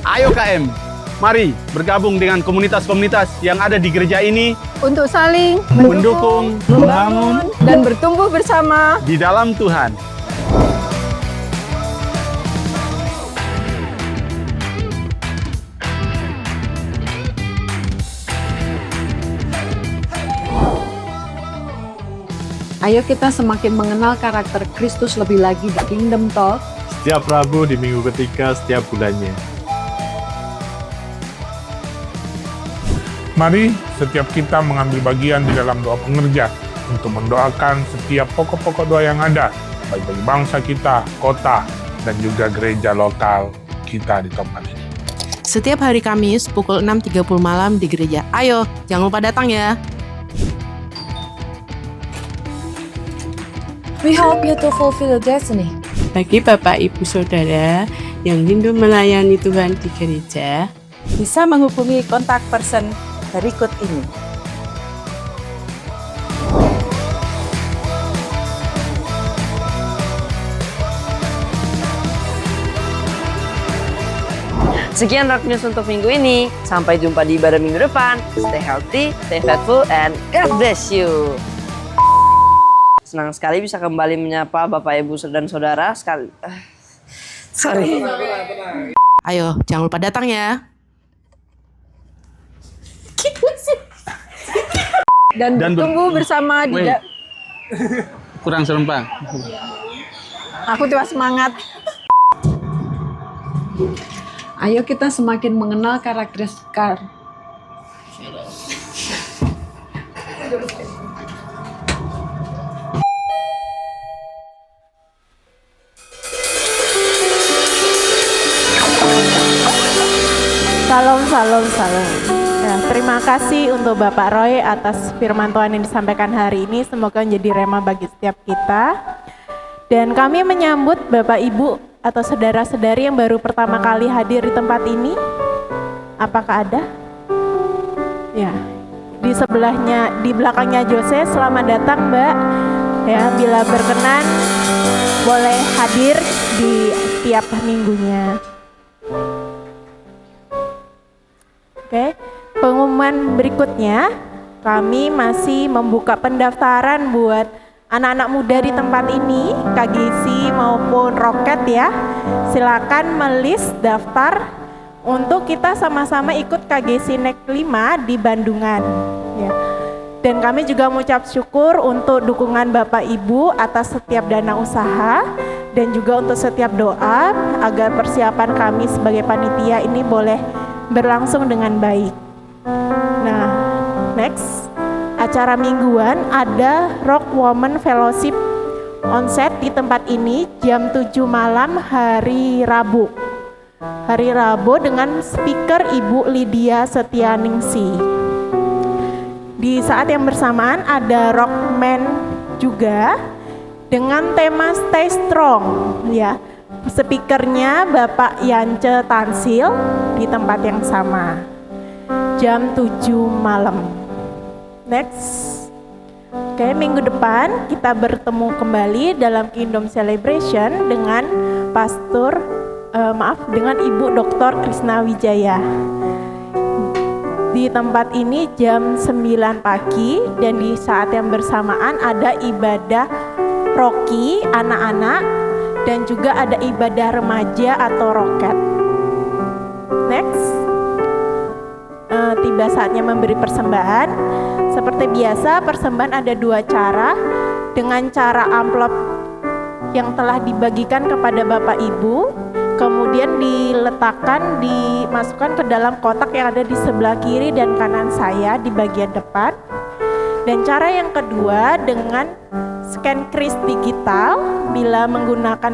Ayo KM, mari bergabung dengan komunitas-komunitas yang ada di gereja ini untuk saling mendukung, membangun, dan bertumbuh bersama di dalam Tuhan. Ayo kita semakin mengenal karakter Kristus lebih lagi di Kingdom Talk setiap Rabu di minggu ketiga setiap bulannya. Mari setiap kita mengambil bagian di dalam doa pengerja untuk mendoakan setiap pokok-pokok doa yang ada, baik bagi bangsa kita, kota, dan juga gereja lokal kita di tempat ini. Setiap hari Kamis pukul 6.30 malam di gereja. Ayo, jangan lupa datang ya. We help you to fulfill your destiny. Bagi Bapak Ibu Saudara yang rindu melayani Tuhan di gereja, bisa menghubungi kontak person berikut ini. Sekian Rock News untuk minggu ini. Sampai jumpa di ibadah minggu depan. Stay healthy, stay faithful, and God bless you. Senang sekali bisa kembali menyapa Bapak Ibu dan Saudara sekali. Sorry. Ayo, jangan lupa datang ya. dan bertumbuh bersama di Kurang serempak. Aku coba semangat. Ayo kita semakin mengenal karakteristik Shalom, shalom. Ya, terima kasih untuk Bapak Roy atas firman Tuhan yang disampaikan hari ini. Semoga menjadi rema bagi setiap kita. Dan kami menyambut Bapak Ibu atau saudara-saudari yang baru pertama kali hadir di tempat ini. Apakah ada? Ya, di sebelahnya, di belakangnya Jose. Selamat datang, Mbak. Ya, bila berkenan boleh hadir di tiap minggunya. Oke, pengumuman berikutnya, kami masih membuka pendaftaran buat anak-anak muda di tempat ini, KGC maupun Roket ya. Silakan melis daftar untuk kita sama-sama ikut KGC Nek 5 di Bandungan. Ya. Dan kami juga mengucap syukur untuk dukungan Bapak Ibu atas setiap dana usaha dan juga untuk setiap doa agar persiapan kami sebagai panitia ini boleh berlangsung dengan baik. Nah, next acara mingguan ada Rock Woman Fellowship onset di tempat ini jam 7 malam hari Rabu. Hari Rabu dengan speaker Ibu Lydia Setianingsi. Di saat yang bersamaan ada Rockman juga dengan tema Stay Strong ya. Speakernya Bapak Yance Tansil di tempat yang sama jam 7 malam. Next. Oke, minggu depan kita bertemu kembali dalam Kingdom Celebration dengan dengan Ibu Dr. Krisna Wijaya. Di tempat ini jam 9 pagi dan di saat yang bersamaan ada ibadah roki anak-anak dan juga ada ibadah remaja atau roket. Next, tiba saatnya memberi persembahan. Seperti biasa, persembahan ada 2 cara. Dengan cara amplop yang telah dibagikan kepada Bapak Ibu, kemudian dimasukkan ke dalam kotak yang ada di sebelah kiri dan kanan saya di bagian depan. Dan cara yang kedua dengan scan kris digital. Bila menggunakan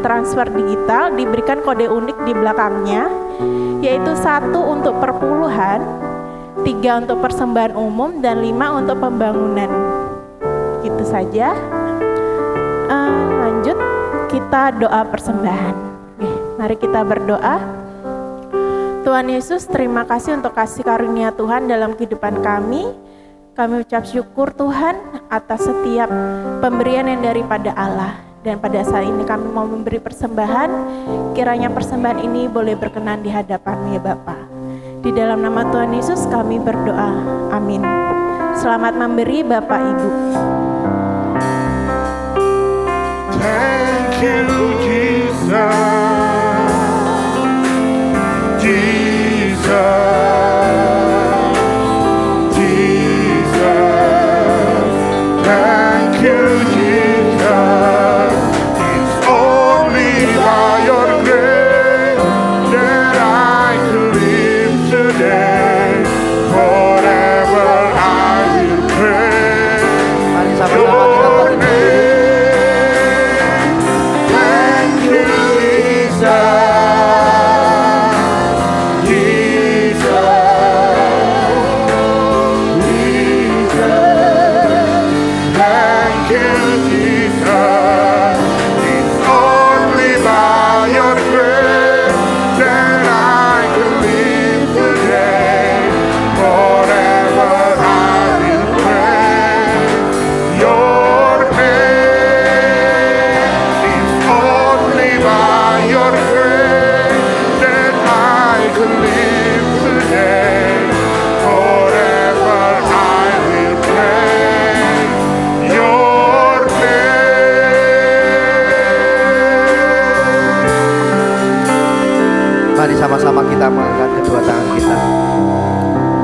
transfer digital diberikan kode unik di belakangnya, yaitu 1 untuk perpuluhan, 3 untuk persembahan umum, dan 5 untuk pembangunan. Itu saja. Lanjut kita doa persembahan. Oke, mari kita berdoa. Tuhan Yesus, terima kasih untuk kasih karunia Tuhan dalam kehidupan kami. Kami ucap syukur Tuhan atas setiap pemberian yang daripada Allah. Dan pada saat ini kami mau memberi persembahan, kiranya persembahan ini boleh berkenan di hadapan-Mu ya Bapa. Di dalam nama Tuhan Yesus kami berdoa, amin. Selamat memberi Bapak Ibu. Thank you Jesus. Sama-sama kita mengangkat kedua tangan kita.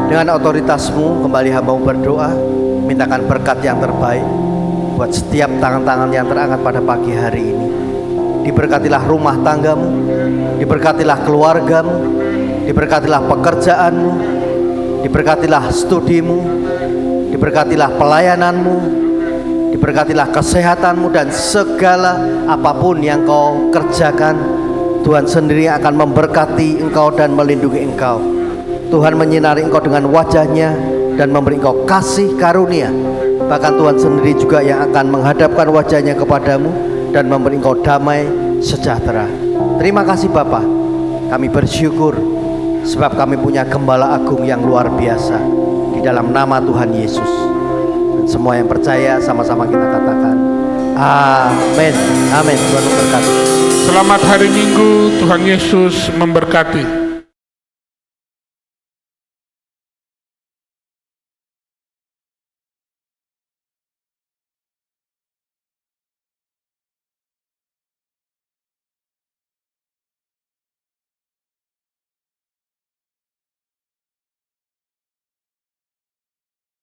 Dengan otoritas-Mu kembali hamba-Mu berdoa, mintakan berkat yang terbaik buat setiap tangan-tangan yang terangkat pada pagi hari ini. Diberkatilah rumah tangga-Mu, diberkatilah keluarga-Mu, diberkatilah pekerjaan-Mu, diberkatilah studi-Mu, diberkatilah pelayanan-Mu, diberkatilah kesehatan-Mu, dan segala apapun yang Kau kerjakan, Tuhan sendiri akan memberkati Engkau dan melindungi Engkau. Tuhan menyinari engkau dengan wajahnya dan memberi engkau kasih karunia. Bahkan Tuhan sendiri juga yang akan menghadapkan wajahnya kepadamu dan memberi engkau damai sejahtera. Terima kasih Bapa. Kami bersyukur sebab kami punya Gembala Agung yang luar biasa. Di dalam nama Tuhan Yesus. Dan semua yang percaya sama-sama kita katakan amin. Amin. Tuhan memberkati. Selamat hari Minggu, Tuhan Yesus memberkati.